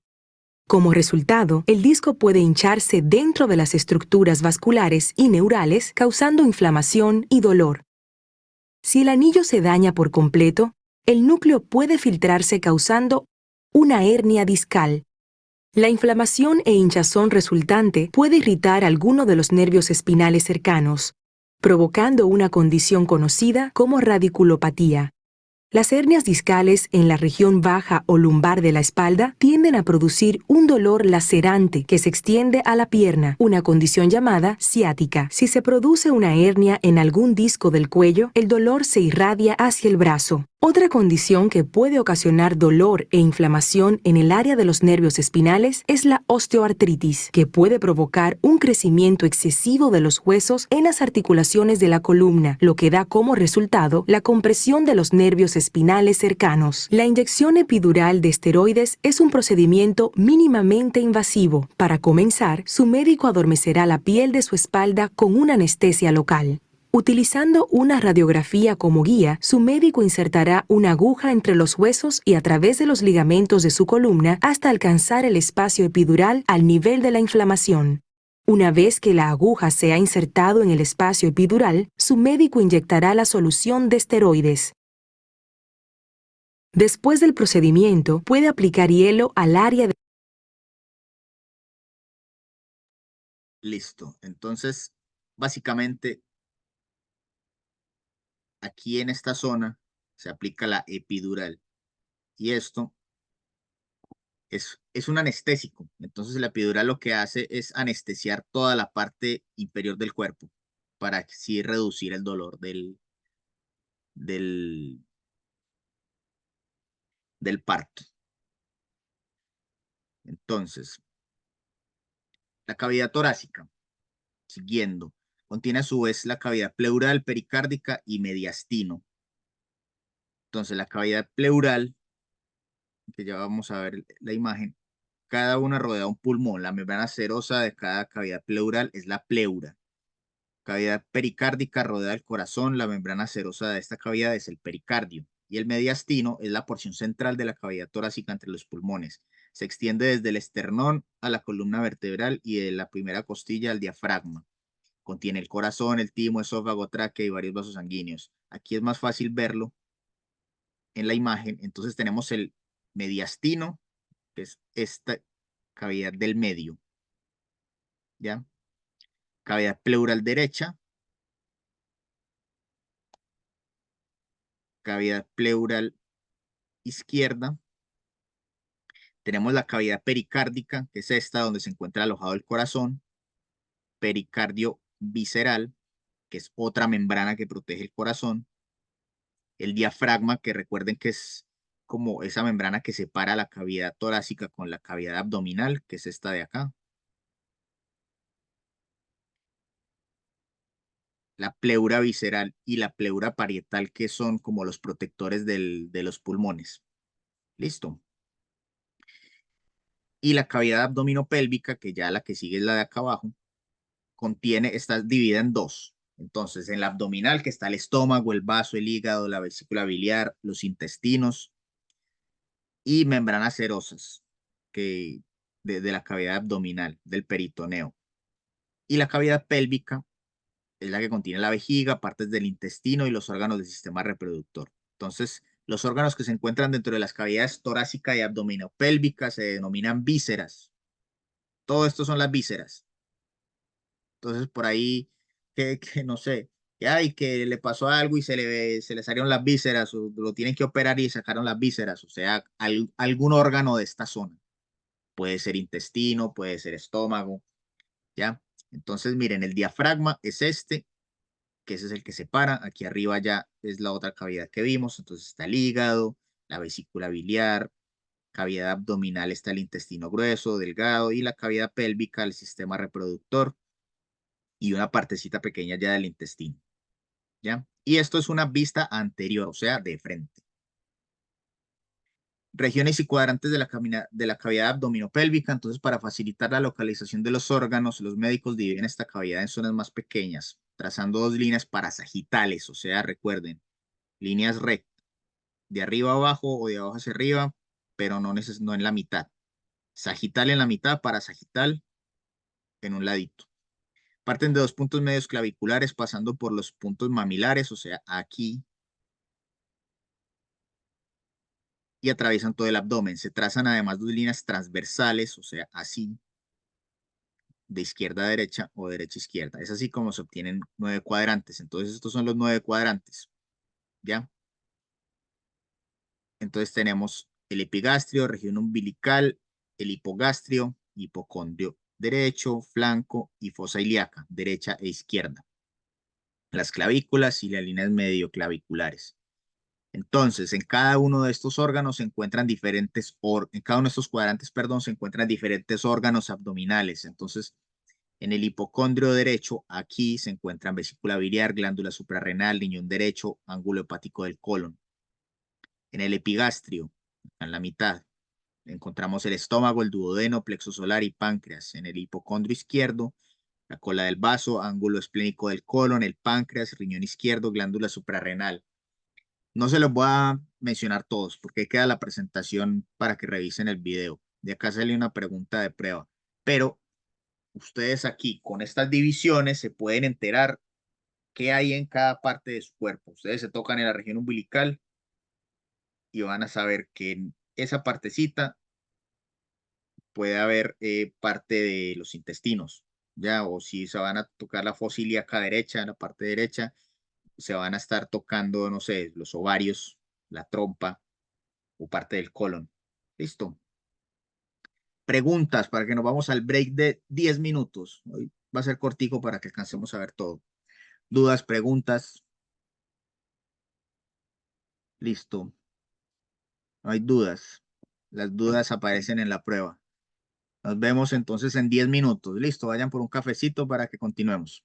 Como resultado, el disco puede hincharse dentro de las estructuras vasculares y neurales, causando inflamación y dolor. Si el anillo se daña por completo, el núcleo puede filtrarse causando una hernia discal. La inflamación e hinchazón resultante puede irritar alguno de los nervios espinales cercanos, provocando una condición conocida como radiculopatía. Las hernias discales en la región baja o lumbar de la espalda tienden a producir un dolor lacerante que se extiende a la pierna, una condición llamada ciática. Si se produce una hernia en algún disco del cuello, el dolor se irradia hacia el brazo. Otra condición que puede ocasionar dolor e inflamación en el área de los nervios espinales es la osteoartritis, que puede provocar un crecimiento excesivo de los huesos en las articulaciones de la columna, lo que da como resultado la compresión de los nervios espinales cercanos. La inyección epidural de esteroides es un procedimiento mínimamente invasivo. Para comenzar, su médico adormecerá la piel de su espalda con una anestesia local. Utilizando una radiografía como guía, su médico insertará una aguja entre los huesos y a través de los ligamentos de su columna hasta alcanzar el espacio epidural al nivel de la inflamación. Una vez que la aguja se ha insertado en el espacio epidural, su médico inyectará la solución de esteroides. Después del procedimiento, puede aplicar hielo al área de... Listo. Entonces, básicamente, aquí en esta zona se aplica la epidural. Y esto es un anestésico. Entonces, la epidural lo que hace es anestesiar toda la parte inferior del cuerpo para así reducir el dolor del, del parto. Entonces, la cavidad torácica, siguiendo, contiene a su vez la cavidad pleural, pericárdica y mediastino. Entonces, la cavidad pleural, que ya vamos a ver la imagen, cada una rodea un pulmón. La membrana serosa de cada cavidad pleural es la pleura. Cavidad pericárdica rodea el corazón. La membrana serosa de esta cavidad es el pericardio. Y el mediastino es la porción central de la cavidad torácica entre los pulmones. Se extiende desde el esternón a la columna vertebral y de la primera costilla al diafragma. Contiene el corazón, el timo, esófago, tráquea y varios vasos sanguíneos. Aquí es más fácil verlo en la imagen. Entonces tenemos el mediastino, que es esta cavidad del medio, ¿ya? Cavidad pleural derecha, cavidad pleural izquierda. Tenemos la cavidad pericárdica, que es esta donde se encuentra alojado el corazón, pericardio visceral, que es otra membrana que protege el corazón, el diafragma, que recuerden que es como esa membrana que separa la cavidad torácica con la cavidad abdominal, que es esta de acá. La pleura visceral y la pleura parietal, que son como los protectores de los pulmones. Listo. Y la cavidad abdominopélvica, que ya la que sigue es la de acá abajo, está dividida en dos. Entonces, en la abdominal, que está el estómago, el vaso, el hígado, la vesícula biliar, los intestinos y membranas serosas de la cavidad abdominal, del peritoneo. Y la cavidad pélvica es la que contiene la vejiga, partes del intestino y los órganos del sistema reproductor. Entonces, los órganos que se encuentran dentro de las cavidades torácica y abdominopélvica se denominan vísceras. Todo esto son las vísceras. Entonces, por ahí, que no sé, que hay que le pasó algo y se le salieron las vísceras, o lo tienen que operar y sacaron las vísceras, o sea, algún órgano de esta zona. Puede ser intestino, puede ser estómago, ¿ya? Entonces, miren, el diafragma es este, que ese es el que separa. Aquí arriba ya es la otra cavidad que vimos. Entonces está el hígado, la vesícula biliar, cavidad abdominal está el intestino grueso, delgado, y la cavidad pélvica, el sistema reproductor, y una partecita pequeña ya del intestino, ¿ya? Y esto es una vista anterior, o sea, de frente. Regiones y cuadrantes de la cavidad abdominopélvica. Entonces, para facilitar la localización de los órganos, los médicos dividen esta cavidad en zonas más pequeñas, trazando dos líneas parasagitales, o sea, recuerden, líneas rectas, de arriba a abajo o de abajo hacia arriba, pero no en la mitad. Sagital en la mitad, parasagital en un ladito. Parten de dos puntos medios claviculares pasando por los puntos mamilares, o sea, aquí, y atraviesan todo el abdomen. Se trazan además dos líneas transversales, o sea, así, de izquierda a derecha o derecha a izquierda. Es así como se obtienen 9 cuadrantes. Entonces, estos son los 9 cuadrantes, ¿ya? Entonces tenemos el epigastrio, región umbilical, el hipogastrio, hipocondrio derecho, flanco y fosa ilíaca, derecha e izquierda. Las clavículas y las líneas medioclaviculares. Entonces, en cada uno de estos órganos se encuentran en cada uno de estos cuadrantes, perdón, se encuentran diferentes órganos abdominales. Entonces, en el hipocondrio derecho, aquí se encuentran vesícula biliar, glándula suprarrenal, riñón derecho, ángulo hepático del colon. En el epigastrio, en la mitad, encontramos el estómago, el duodeno, plexo solar y páncreas. En el hipocondrio izquierdo, la cola del vaso, ángulo esplénico del colon, el páncreas, riñón izquierdo, glándula suprarrenal. No se los voy a mencionar todos porque ahí queda la presentación para que revisen el video. De acá sale una pregunta de prueba. Pero ustedes aquí, con estas divisiones, se pueden enterar qué hay en cada parte de su cuerpo. Ustedes se tocan en la región umbilical y van a saber que en esa partecita puede haber parte de los intestinos, ¿ya? O si se van a tocar la fosa ilíaca derecha, en la parte derecha, se van a estar tocando, no sé, los ovarios, la trompa o parte del colon. ¿Listo? Preguntas para que nos vamos al break de 10 minutos. Hoy va a ser cortico para que alcancemos a ver todo. Dudas, preguntas. Listo. No hay dudas. Las dudas aparecen en la prueba. Nos vemos entonces en 10 minutos. Listo, vayan por un cafecito para que continuemos.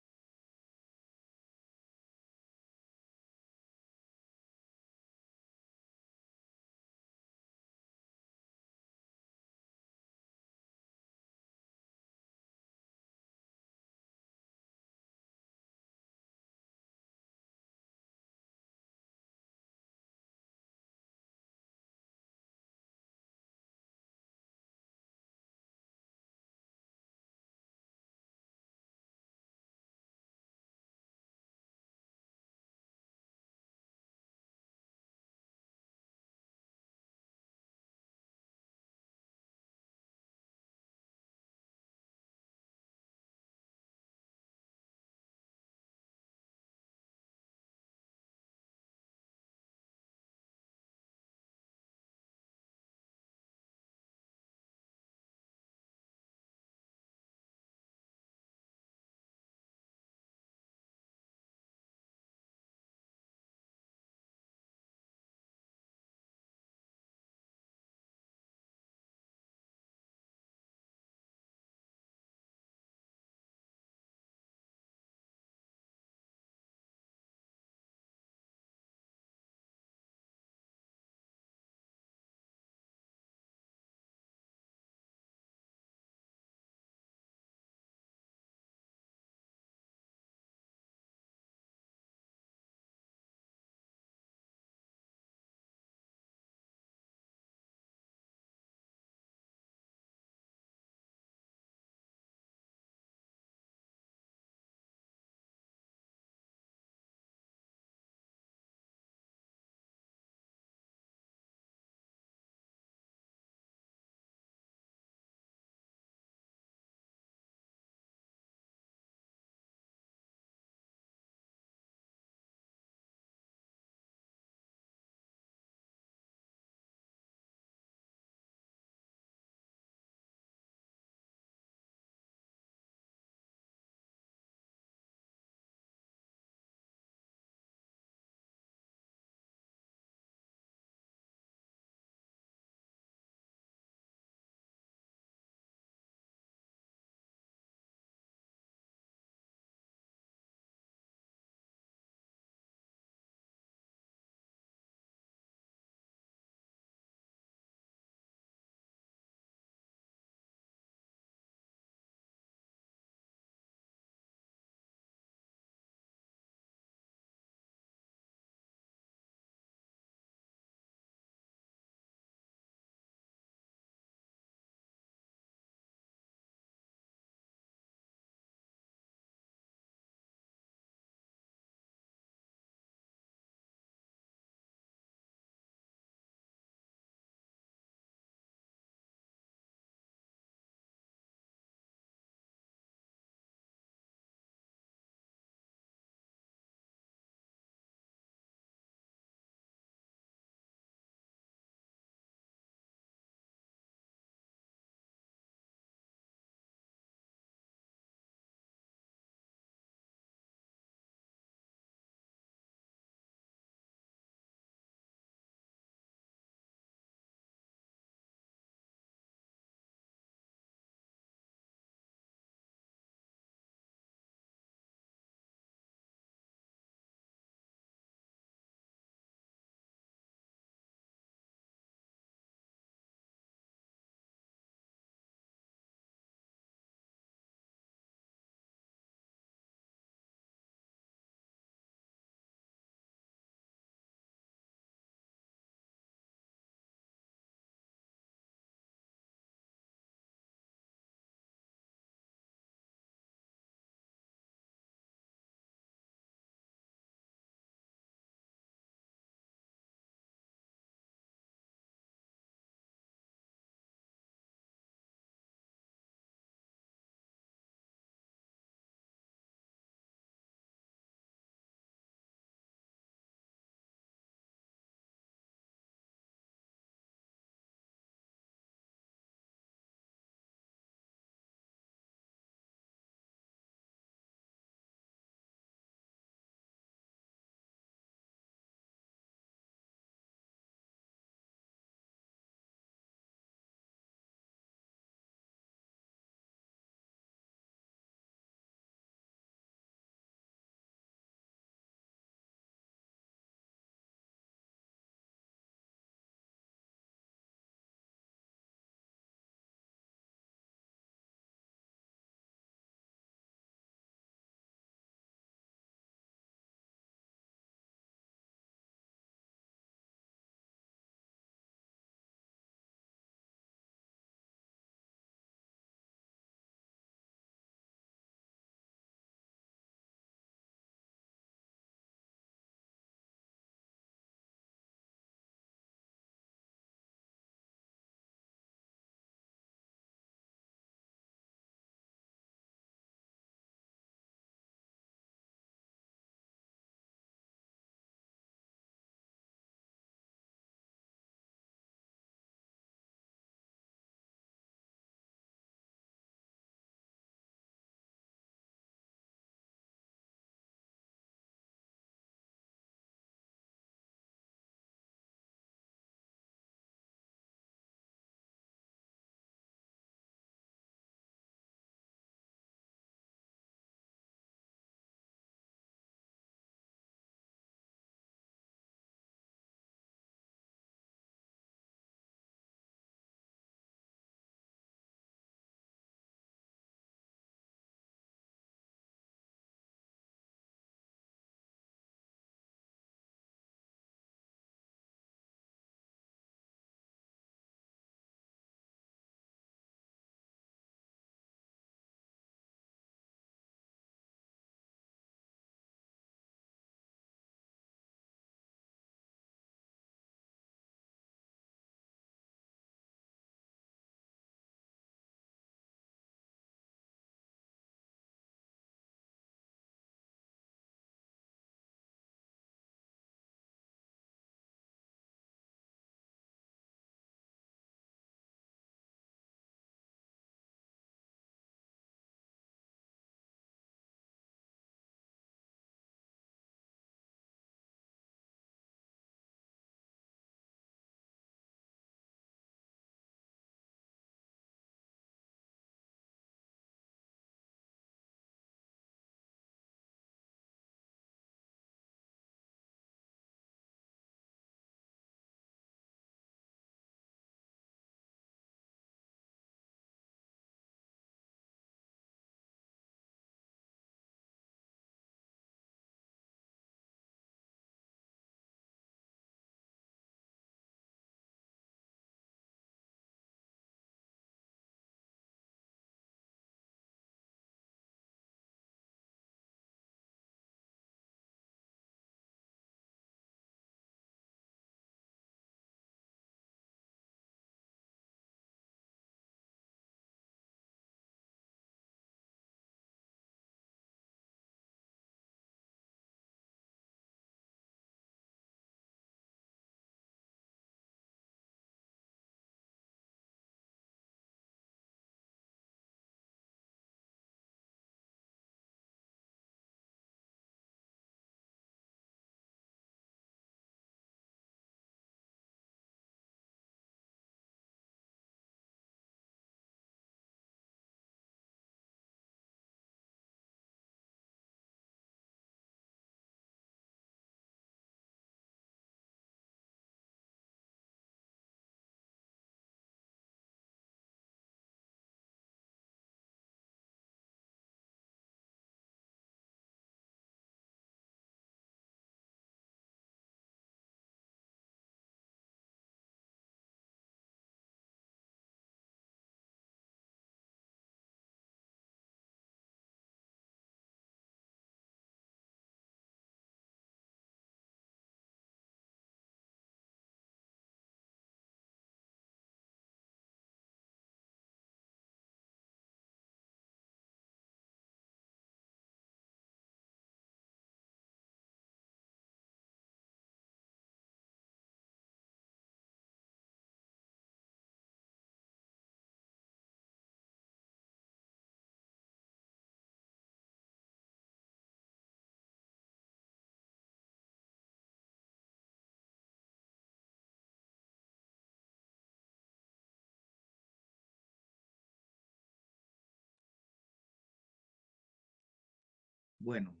Bueno,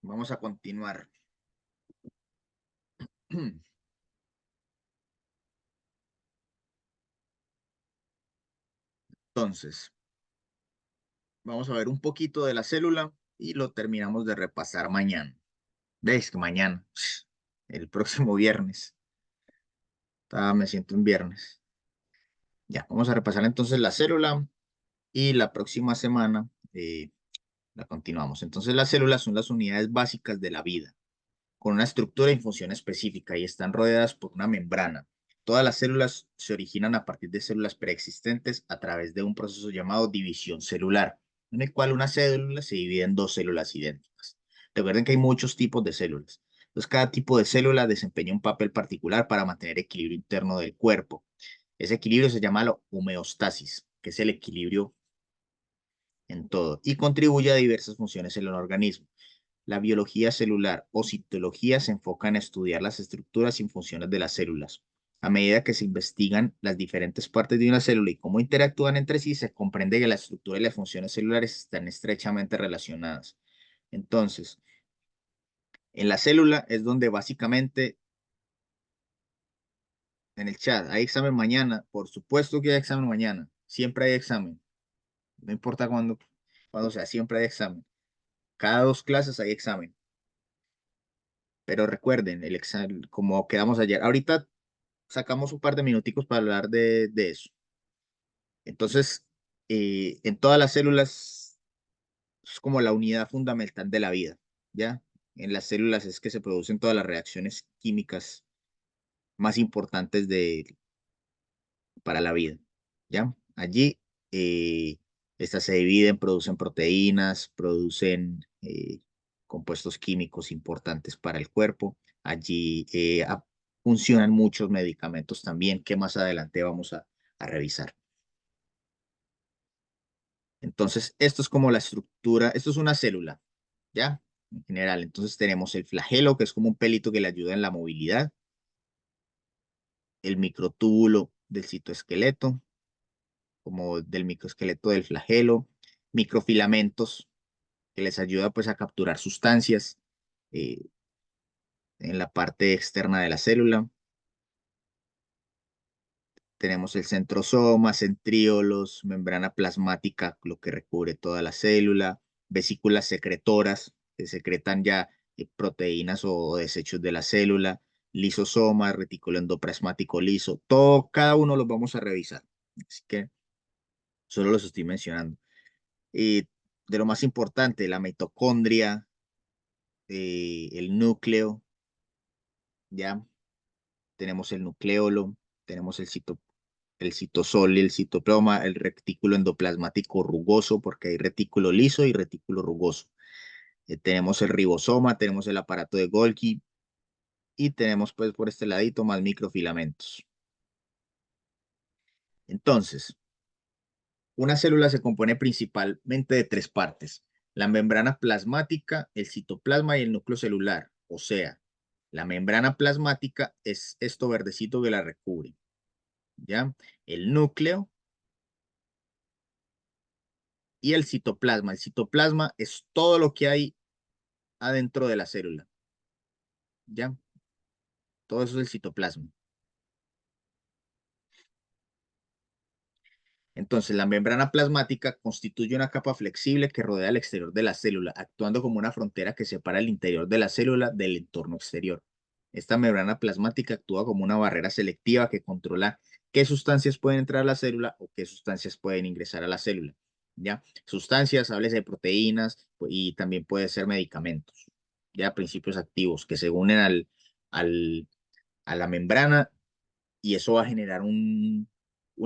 vamos a continuar. Entonces, vamos a ver un poquito de la célula y lo terminamos de repasar mañana. ¿Veis que mañana? El próximo viernes. Me siento un viernes. Ya, vamos a repasar entonces la célula y la próxima semana la continuamos. Entonces, las células son las unidades básicas de la vida, con una estructura y función específica y están rodeadas por una membrana. Todas las células se originan a partir de células preexistentes a través de un proceso llamado división celular, en el cual una célula se divide en dos células idénticas. Recuerden que hay muchos tipos de células. Entonces, cada tipo de célula desempeña un papel particular para mantener equilibrio interno del cuerpo. Ese equilibrio se llama la homeostasis, que es el equilibrio en todo, y contribuye a diversas funciones en el organismo. La biología celular o citología se enfoca en estudiar las estructuras y funciones de las células. A medida que se investigan las diferentes partes de una célula y cómo interactúan entre sí, se comprende que la estructura y las funciones celulares están estrechamente relacionadas. Entonces, en la célula es donde básicamente, en el chat, hay examen mañana. Por supuesto que hay examen mañana. Siempre hay examen. No importa cuándo sea, siempre hay examen. Cada 2 clases hay examen. Pero recuerden, el examen, como quedamos ayer, ahorita sacamos un par de minuticos para hablar de eso. Entonces, en todas las células es como la unidad fundamental de la vida, ¿ya? En las células es que se producen todas las reacciones químicas más importantes para la vida, ¿ya? Allí, estas se dividen, producen proteínas, producen compuestos químicos importantes para el cuerpo. Allí funcionan muchos medicamentos también que más adelante vamos a revisar. Entonces, esto es como la estructura, esto es una célula, ¿ya? En general, entonces tenemos el flagelo, que es como un pelito que le ayuda en la movilidad, el microtúbulo del citoesqueleto, como del microesqueleto del flagelo, microfilamentos, que les ayuda pues a capturar sustancias eh, en la parte externa de la célula. Tenemos el centrosoma, centríolos, membrana plasmática, lo que recubre toda la célula, vesículas secretoras, que secretan ya proteínas o desechos de la célula, lisosoma, retículo endoplasmático liso, todo, cada uno los vamos a revisar. Así que solo los estoy mencionando. Y de lo más importante, la mitocondria, el núcleo, ya tenemos el nucleolo, tenemos el citosol y el citoplasma, el retículo endoplasmático rugoso, porque hay retículo liso y retículo rugoso. Tenemos el ribosoma, tenemos el aparato de Golgi y tenemos pues por este ladito más microfilamentos. Entonces, una célula se compone principalmente de 3 partes: la membrana plasmática, el citoplasma y el núcleo celular. O sea, la membrana plasmática es esto verdecito que la recubre, ¿ya? El núcleo y el citoplasma. El citoplasma es todo lo que hay adentro de la célula, ¿ya? Todo eso es el citoplasma. Entonces, la membrana plasmática constituye una capa flexible que rodea el exterior de la célula, actuando como una frontera que separa el interior de la célula del entorno exterior. Esta membrana plasmática actúa como una barrera selectiva que controla qué sustancias pueden entrar a la célula o qué sustancias pueden ingresar a la célula. ¿Ya? Sustancias, hables de proteínas y también puede ser medicamentos, ya principios activos que se unen a la membrana y eso va a generar un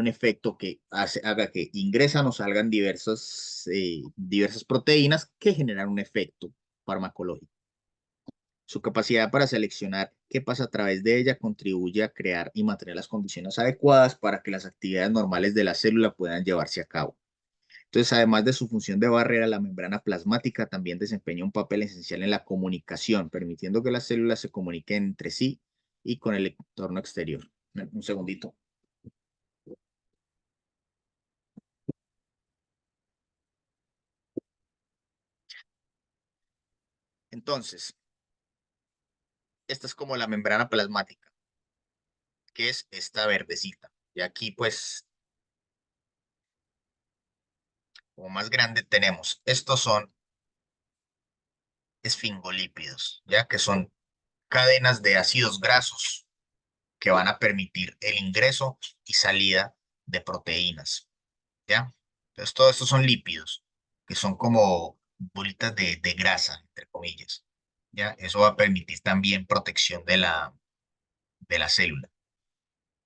efecto que haga que ingresan o salgan diversas proteínas que generan un efecto farmacológico. Su capacidad para seleccionar qué pasa a través de ella contribuye a crear y mantener las condiciones adecuadas para que las actividades normales de la célula puedan llevarse a cabo. Entonces, además de su función de barrera, la membrana plasmática también desempeña un papel esencial en la comunicación, permitiendo que las células se comuniquen entre sí y con el entorno exterior. Un segundito. Entonces, esta es como la membrana plasmática, que es esta verdecita. Y aquí, pues, como más grande tenemos, estos son esfingolípidos, ya que son cadenas de ácidos grasos que van a permitir el ingreso y salida de proteínas, ¿ya? Entonces, todo esto son lípidos, que son como bolitas de grasa, entre comillas, ¿ya? Eso va a permitir también protección de la célula.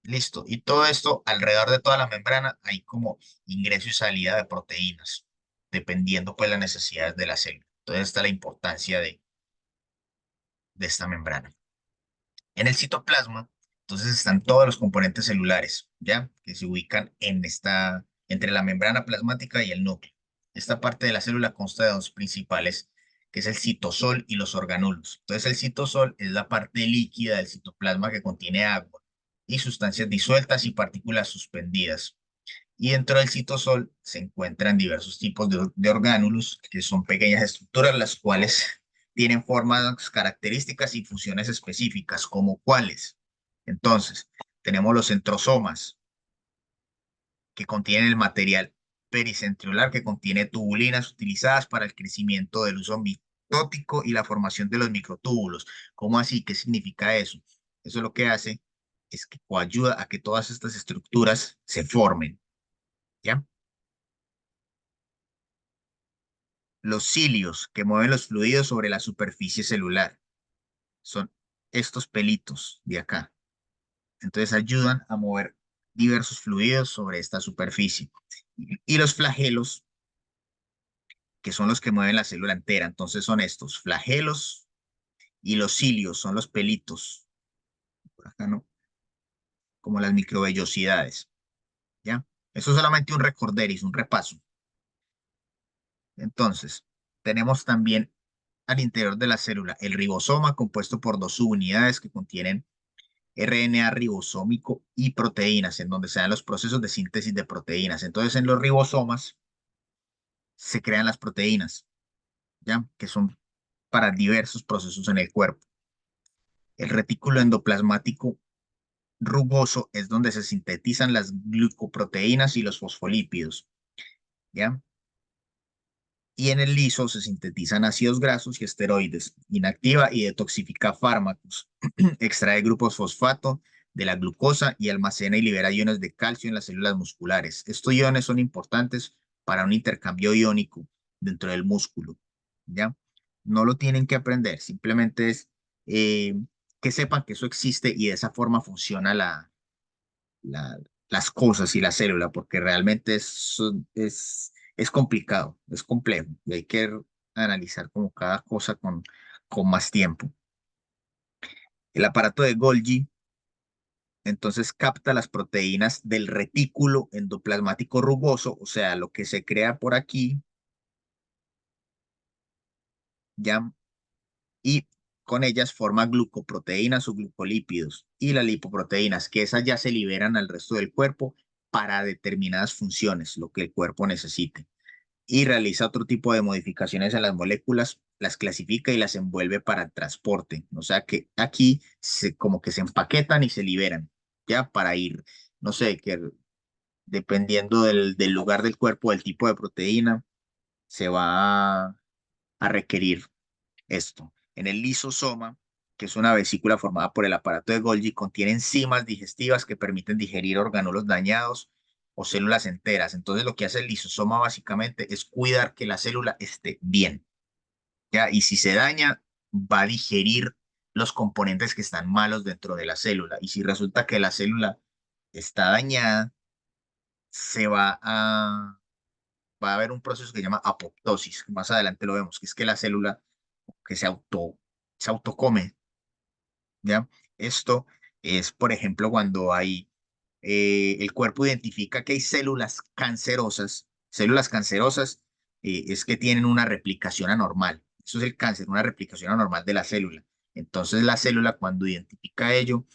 Listo. Y todo esto, alrededor de toda la membrana, hay como ingreso y salida de proteínas, dependiendo pues las necesidades de la célula. Entonces, está la importancia de esta membrana. En el citoplasma, entonces están todos los componentes celulares, ¿ya? Que se ubican entre la membrana plasmática y el núcleo. Esta parte de la célula consta de dos principales, que es el citosol y los organulos. Entonces, el citosol es la parte líquida del citoplasma que contiene agua y sustancias disueltas y partículas suspendidas. Y dentro del citosol se encuentran diversos tipos de orgánulos, que son pequeñas estructuras, las cuales tienen formas características y funciones específicas, como cuáles. Entonces, tenemos los centrosomas, que contienen el material pericentriolar, que contiene tubulinas utilizadas para el crecimiento del uso mitótico y la formación de los microtúbulos. ¿Cómo así? ¿Qué significa eso? Eso lo que hace es que ayuda a que todas estas estructuras se formen, ¿ya? Los cilios que mueven los fluidos sobre la superficie celular son estos pelitos de acá. Entonces ayudan a mover diversos fluidos sobre esta superficie. Y los flagelos, que son los que mueven la célula entera. Entonces son estos flagelos y los cilios son los pelitos. Por acá no, como las microvellosidades. ¿Ya? Eso es solamente un recorderis, un repaso. Entonces, tenemos también al interior de la célula el ribosoma, compuesto por dos subunidades que contienen RNA ribosómico y proteínas, en donde se dan los procesos de síntesis de proteínas. Entonces, en los ribosomas se crean las proteínas, ¿ya? Que son para diversos procesos en el cuerpo. El retículo endoplasmático rugoso es donde se sintetizan las glucoproteínas y los fosfolípidos, ¿ya? Y en el liso se sintetizan ácidos grasos y esteroides, inactiva y detoxifica fármacos, extrae grupos fosfato de la glucosa y almacena y libera iones de calcio en las células musculares. Estos iones son importantes para un intercambio iónico dentro del músculo, ¿ya? No lo tienen que aprender, simplemente es que sepan que eso existe y de esa forma funciona la, las cosas y la célula, porque realmente es complicado, es complejo y hay que analizar como cada cosa con más tiempo. El aparato de Golgi entonces capta las proteínas del retículo endoplasmático rugoso, o sea, lo que se crea por aquí, ya, y con ellas forma glucoproteínas o glucolípidos y las lipoproteínas, que esas ya se liberan al resto del cuerpo para determinadas funciones, lo que el cuerpo necesite. Y realiza otro tipo de modificaciones en las moléculas, las clasifica y las envuelve para el transporte. O sea que aquí como que se empaquetan y se liberan, ya para ir, no sé, que dependiendo del lugar del cuerpo, del tipo de proteína, se va a requerir esto. En el lisosoma, que es una vesícula formada por el aparato de Golgi, contiene enzimas digestivas que permiten digerir orgánulos dañados o células enteras. Entonces, lo que hace el lisosoma básicamente es cuidar que la célula esté bien, ¿ya? Y si se daña, va a digerir los componentes que están malos dentro de la célula. Y si resulta que la célula está dañada, va a haber un proceso que se llama apoptosis. Más adelante lo vemos, que es que la célula que se autocome, ¿ya? Esto es, por ejemplo, cuando el cuerpo identifica que hay células cancerosas. Células cancerosas es que tienen una replicación anormal. Eso es el cáncer, una replicación anormal de la célula. Entonces la célula cuando identifica ello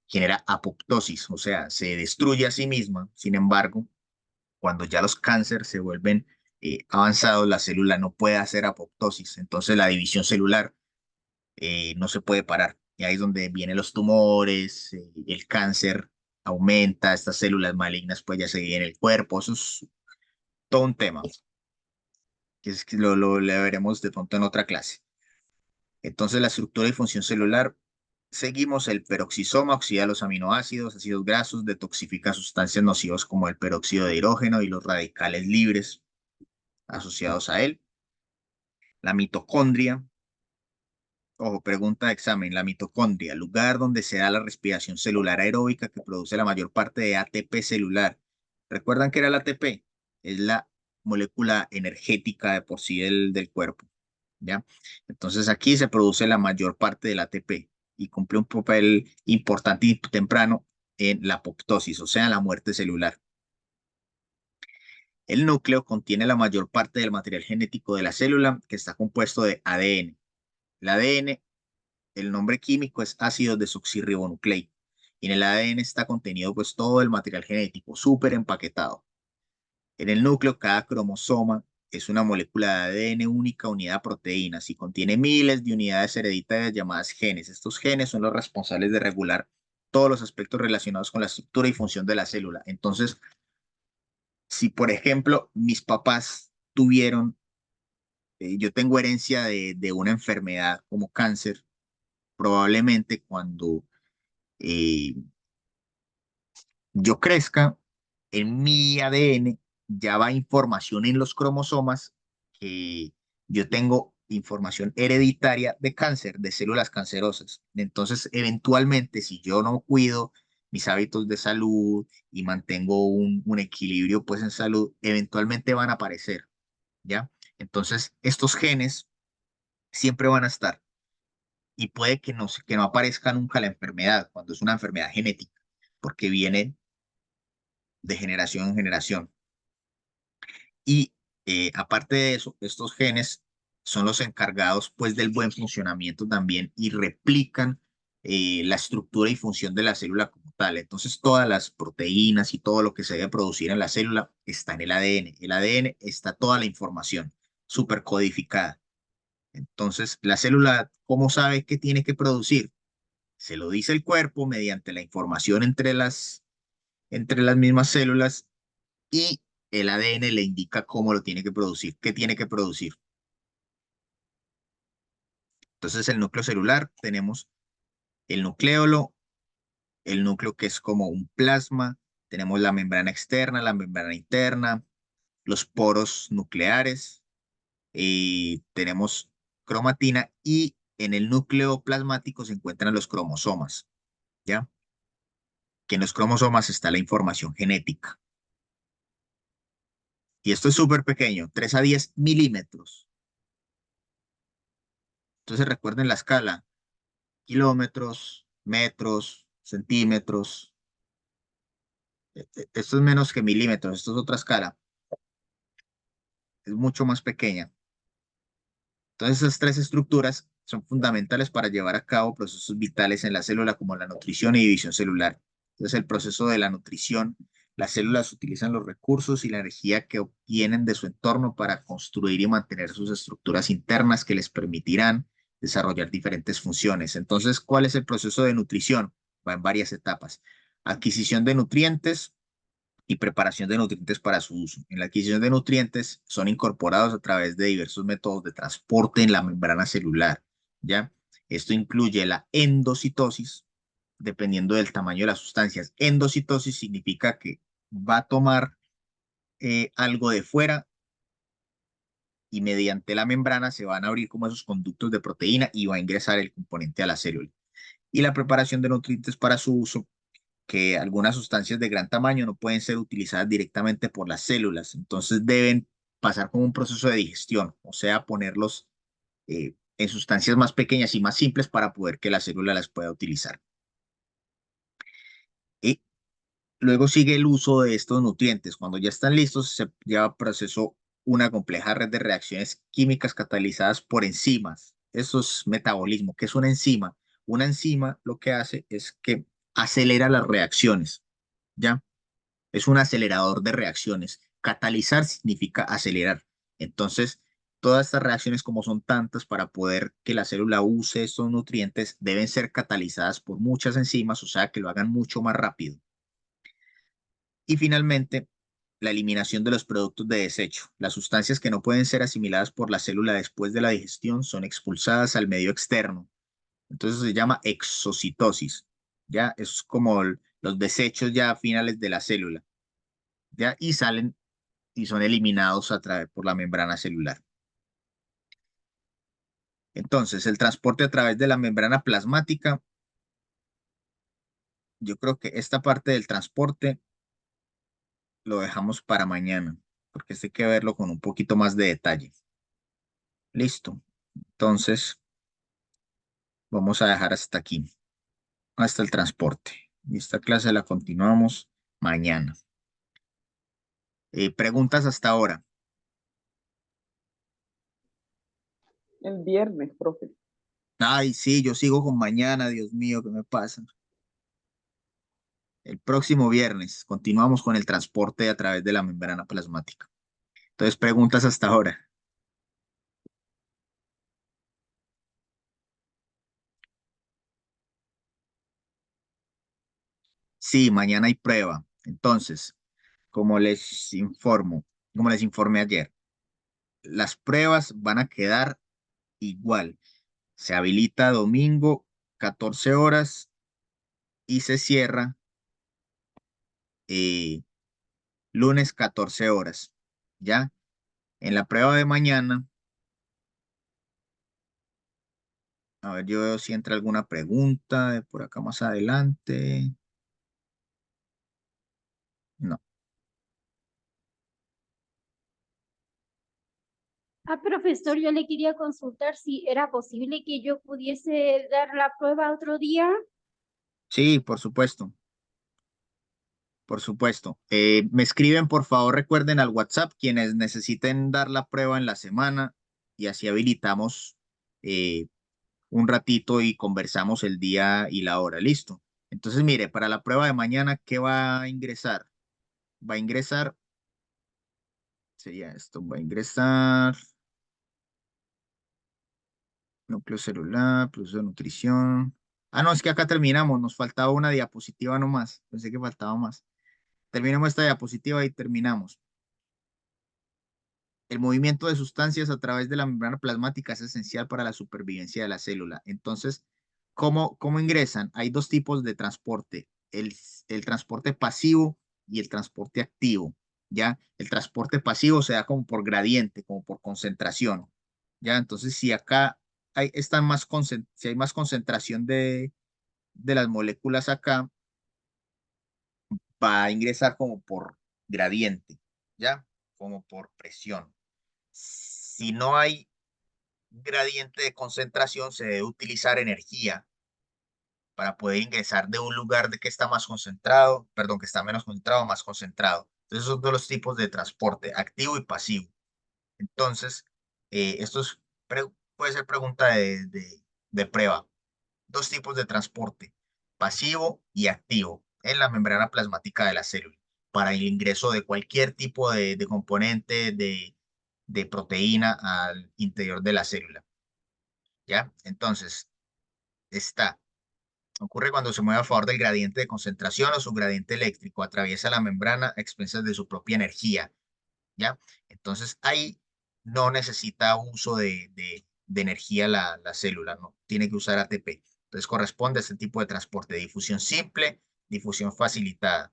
genera apoptosis, o sea, se destruye a sí misma. Sin embargo, cuando ya los cánceres se vuelven avanzados, la célula no puede hacer apoptosis, entonces la división celular no se puede parar. Y ahí es donde vienen los tumores, el cáncer aumenta, estas células malignas pues ya se viven en el cuerpo, eso es todo un tema, que es que lo veremos de pronto en otra clase. Entonces la estructura y función celular, seguimos el peroxisoma, oxida los aminoácidos, ácidos grasos, detoxifica sustancias nocivas como el peróxido de hidrógeno y los radicales libres asociados a él. La mitocondria, ojo, pregunta de examen, la mitocondria, lugar donde se da la respiración celular aeróbica que produce la mayor parte de ATP celular. ¿Recuerdan qué era el ATP? Es la molécula energética de por sí del cuerpo, ¿ya? Entonces aquí se produce la mayor parte del ATP y cumple un papel importante y temprano en la apoptosis, o sea, en la muerte celular. El núcleo contiene la mayor parte del material genético de la célula, que está compuesto de ADN. El ADN, el nombre químico es ácido desoxirribonucleico. Y en el ADN está contenido pues todo el material genético, súper empaquetado. En el núcleo, cada cromosoma es una molécula de ADN única unida a proteínas y contiene miles de unidades hereditarias llamadas genes. Estos genes son los responsables de regular todos los aspectos relacionados con la estructura y función de la célula. Entonces, si por ejemplo mis papás tuvieron, yo tengo herencia de una enfermedad como cáncer, probablemente cuando eh, yo crezca, en mi ADN ya va información en los cromosomas que yo tengo información hereditaria de cáncer, de células cancerosas. Entonces, eventualmente, si yo no cuido mis hábitos de salud y mantengo un equilibrio pues en salud, eventualmente van a aparecer, ¿ya? Entonces, estos genes siempre van a estar y puede que no aparezca nunca la enfermedad cuando es una enfermedad genética, porque viene de generación en generación. Y aparte de eso, estos genes son los encargados pues del buen funcionamiento también y replican la estructura y función de la célula como tal. Entonces todas las proteínas y todo lo que se debe producir en la célula está en el ADN. El ADN está toda la información súper codificada. Entonces la célula, ¿cómo sabe qué tiene que producir? Se lo dice el cuerpo mediante la información entre las mismas células y el ADN le indica cómo lo tiene que producir, qué tiene que producir. Entonces, el núcleo celular, tenemos el nucleolo, el núcleo que es como un plasma, tenemos la membrana externa, la membrana interna, los poros nucleares, y tenemos cromatina y en el núcleo plasmático se encuentran los cromosomas, ¿ya? Que en los cromosomas está la información genética. Y esto es súper pequeño, 3 a 10 milímetros. Entonces recuerden la escala, kilómetros, metros, centímetros. Esto es menos que milímetros, esto es otra escala, es mucho más pequeña. Entonces esas tres estructuras son fundamentales para llevar a cabo procesos vitales en la célula como la nutrición y división celular. Entonces el proceso de la nutrición, las células utilizan los recursos y la energía que obtienen de su entorno para construir y mantener sus estructuras internas que les permitirán desarrollar diferentes funciones. Entonces, ¿cuál es el proceso de nutrición? Va en varias etapas. Adquisición de nutrientes y preparación de nutrientes para su uso. En la adquisición de nutrientes son incorporados a través de diversos métodos de transporte en la membrana celular, ¿ya? Esto incluye la endocitosis, dependiendo del tamaño de las sustancias. Endocitosis significa que va a tomar algo de fuera y mediante la membrana se van a abrir como esos conductos de proteína y va a ingresar el componente a la célula. Y la preparación de nutrientes para su uso, que algunas sustancias de gran tamaño no pueden ser utilizadas directamente por las células, entonces deben pasar como un proceso de digestión, o sea, ponerlos en sustancias más pequeñas y más simples para poder que la célula las pueda utilizar. Y luego sigue el uso de estos nutrientes. Cuando ya están listos, se lleva a proceso una compleja red de reacciones químicas catalizadas por enzimas. Eso es metabolismo. ¿Qué es una enzima? Una enzima lo que hace es que acelera las reacciones, ¿ya? Es un acelerador de reacciones. Catalizar significa acelerar. Entonces, todas estas reacciones, como son tantas, para poder que la célula use estos nutrientes, deben ser catalizadas por muchas enzimas, o sea, que lo hagan mucho más rápido. Y finalmente, la eliminación de los productos de desecho. Las sustancias que no pueden ser asimiladas por la célula después de la digestión son expulsadas al medio externo. Entonces se llama exocitosis. Ya es como los desechos ya finales de la célula. Ya y salen y son eliminados a través por la membrana celular. Entonces, el transporte a través de la membrana plasmática, yo creo que esta parte del transporte lo dejamos para mañana, porque este hay que verlo con un poquito más de detalle. Listo. Entonces, vamos a dejar hasta aquí, hasta el transporte. Y esta clase la continuamos mañana. Preguntas hasta ahora. El viernes, profe. Ay, sí, yo sigo con mañana, Dios mío, ¿qué me pasa? El próximo viernes continuamos con el transporte a través de la membrana plasmática. Entonces, preguntas hasta ahora. Sí, mañana hay prueba. Entonces, como les informo, como les informé ayer, las pruebas van a quedar igual. Se habilita domingo 14 horas y se cierra eh, lunes 14 horas. ¿Ya? En la prueba de mañana, a ver, yo veo si entra alguna pregunta de por acá más adelante. No. Profesor, yo le quería consultar si era posible que yo pudiese dar la prueba otro día. Sí, por supuesto. Por supuesto. Me escriben, por favor, recuerden al WhatsApp quienes necesiten dar la prueba en la semana y así habilitamos eh, un ratito y conversamos el día y la hora. Listo. Entonces, mire, para la prueba de mañana, ¿qué va a ingresar? Va a ingresar, sería esto, va a ingresar núcleo celular, proceso de nutrición. Ah, no, es que acá terminamos, nos faltaba una diapositiva nomás. Pensé que faltaba más. Terminamos esta diapositiva y terminamos. El movimiento de sustancias a través de la membrana plasmática es esencial para la supervivencia de la célula. Entonces, ¿cómo ingresan? Hay dos tipos de transporte, el transporte pasivo y el transporte activo. ¿Ya? El transporte pasivo se da como por gradiente, como por concentración. ¿Ya? Entonces, si acá si hay más concentración de las moléculas acá, va a ingresar como por gradiente, ¿ya? Como por presión. Si no hay gradiente de concentración, se debe utilizar energía para poder ingresar de un lugar de que está más concentrado, perdón, que está menos concentrado, más concentrado. Entonces, esos son dos los tipos de transporte, activo y pasivo. Entonces, esto puede ser pregunta de prueba. Dos tipos de transporte, pasivo y activo, en la membrana plasmática de la célula, para el ingreso de cualquier tipo de componente de proteína al interior de la célula. ¿Ya? Entonces, está. Ocurre cuando se mueve a favor del gradiente de concentración o su gradiente eléctrico, atraviesa la membrana a expensas de su propia energía. ¿Ya? Entonces, ahí no necesita uso de energía la célula, no tiene que usar ATP. Entonces, corresponde a este tipo de transporte, difusión simple, difusión facilitada.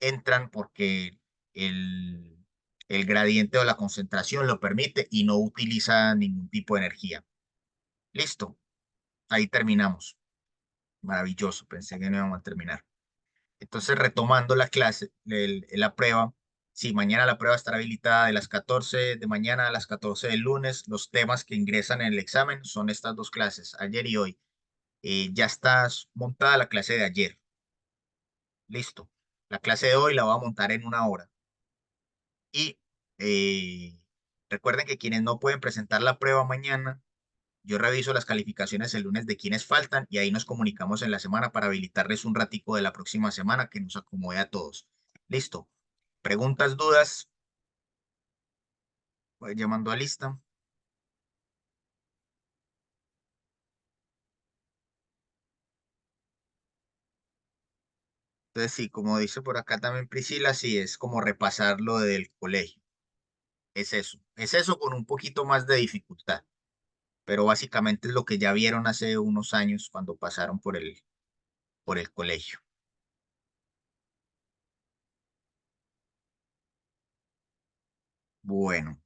Entran porque el, el gradiente o la concentración lo permite y no utiliza ningún tipo de energía. Listo, ahí terminamos. Maravilloso, pensé que no íbamos a terminar. Entonces, retomando la clase, la prueba, sí, mañana la prueba estará habilitada de las 14 de mañana a las 14 del lunes. Los temas que ingresan en el examen son estas dos clases, ayer y hoy. Ya está montada la clase de ayer. Listo. La clase de hoy la voy a montar en una hora. Y eh, recuerden que quienes no pueden presentar la prueba mañana, yo reviso las calificaciones el lunes de quienes faltan y ahí nos comunicamos en la semana para habilitarles un ratico de la próxima semana que nos acomode a todos. Listo. ¿Preguntas, dudas? Voy llamando a lista. Entonces, sí, como dice por acá también Priscila, sí, es como repasar lo del colegio. Es eso con un poquito más de dificultad, pero básicamente es lo que ya vieron hace unos años cuando pasaron por el colegio. Bueno,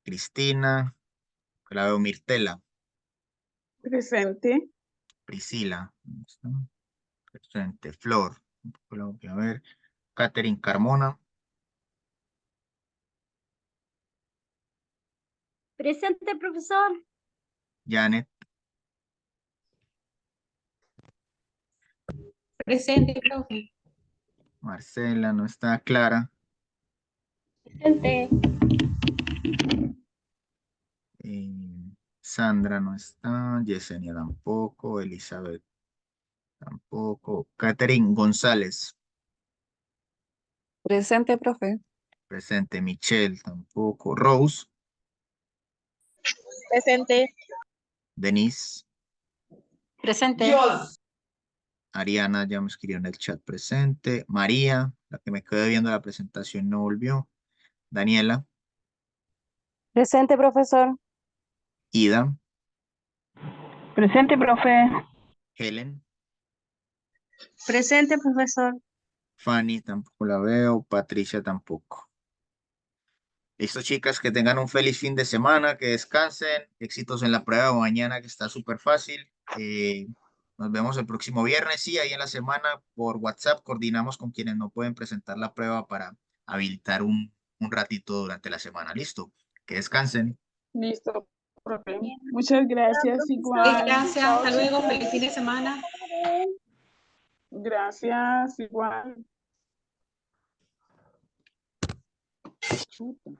Cristina, la veo Mirtela, Presente. Priscila, ¿dónde está? Presente, Flor, la voy a ver, Catherine Carmona, Presente, profesor. Janet, Presente, profe. Marcela, no está, Clara, Presente. eh, Sandra no está, Yesenia tampoco, Elizabeth tampoco, Catherine González, Presente, profe. presente, Michelle tampoco, Rose, Presente. Denise, Presente. Ariana ya me escribió en el chat presente, María, la que me quedé viendo la presentación no volvió, Daniela, Presente, profesor. Ida, Presente, profe. Helen, Presente, profesor. Fanny tampoco la veo, Patricia tampoco. Listo, chicas, que tengan un feliz fin de semana, que descansen, éxitos en la prueba de mañana, que está súper fácil. Nos vemos el próximo viernes, sí, ahí en la semana por WhatsApp coordinamos con quienes no pueden presentar la prueba para habilitar un ratito durante la semana. Listo, que descansen. Listo, profe. Muchas gracias. Igual. Gracias, Chao, hasta luego, chicos. feliz fin de semana. Gracias, igual. Chuta.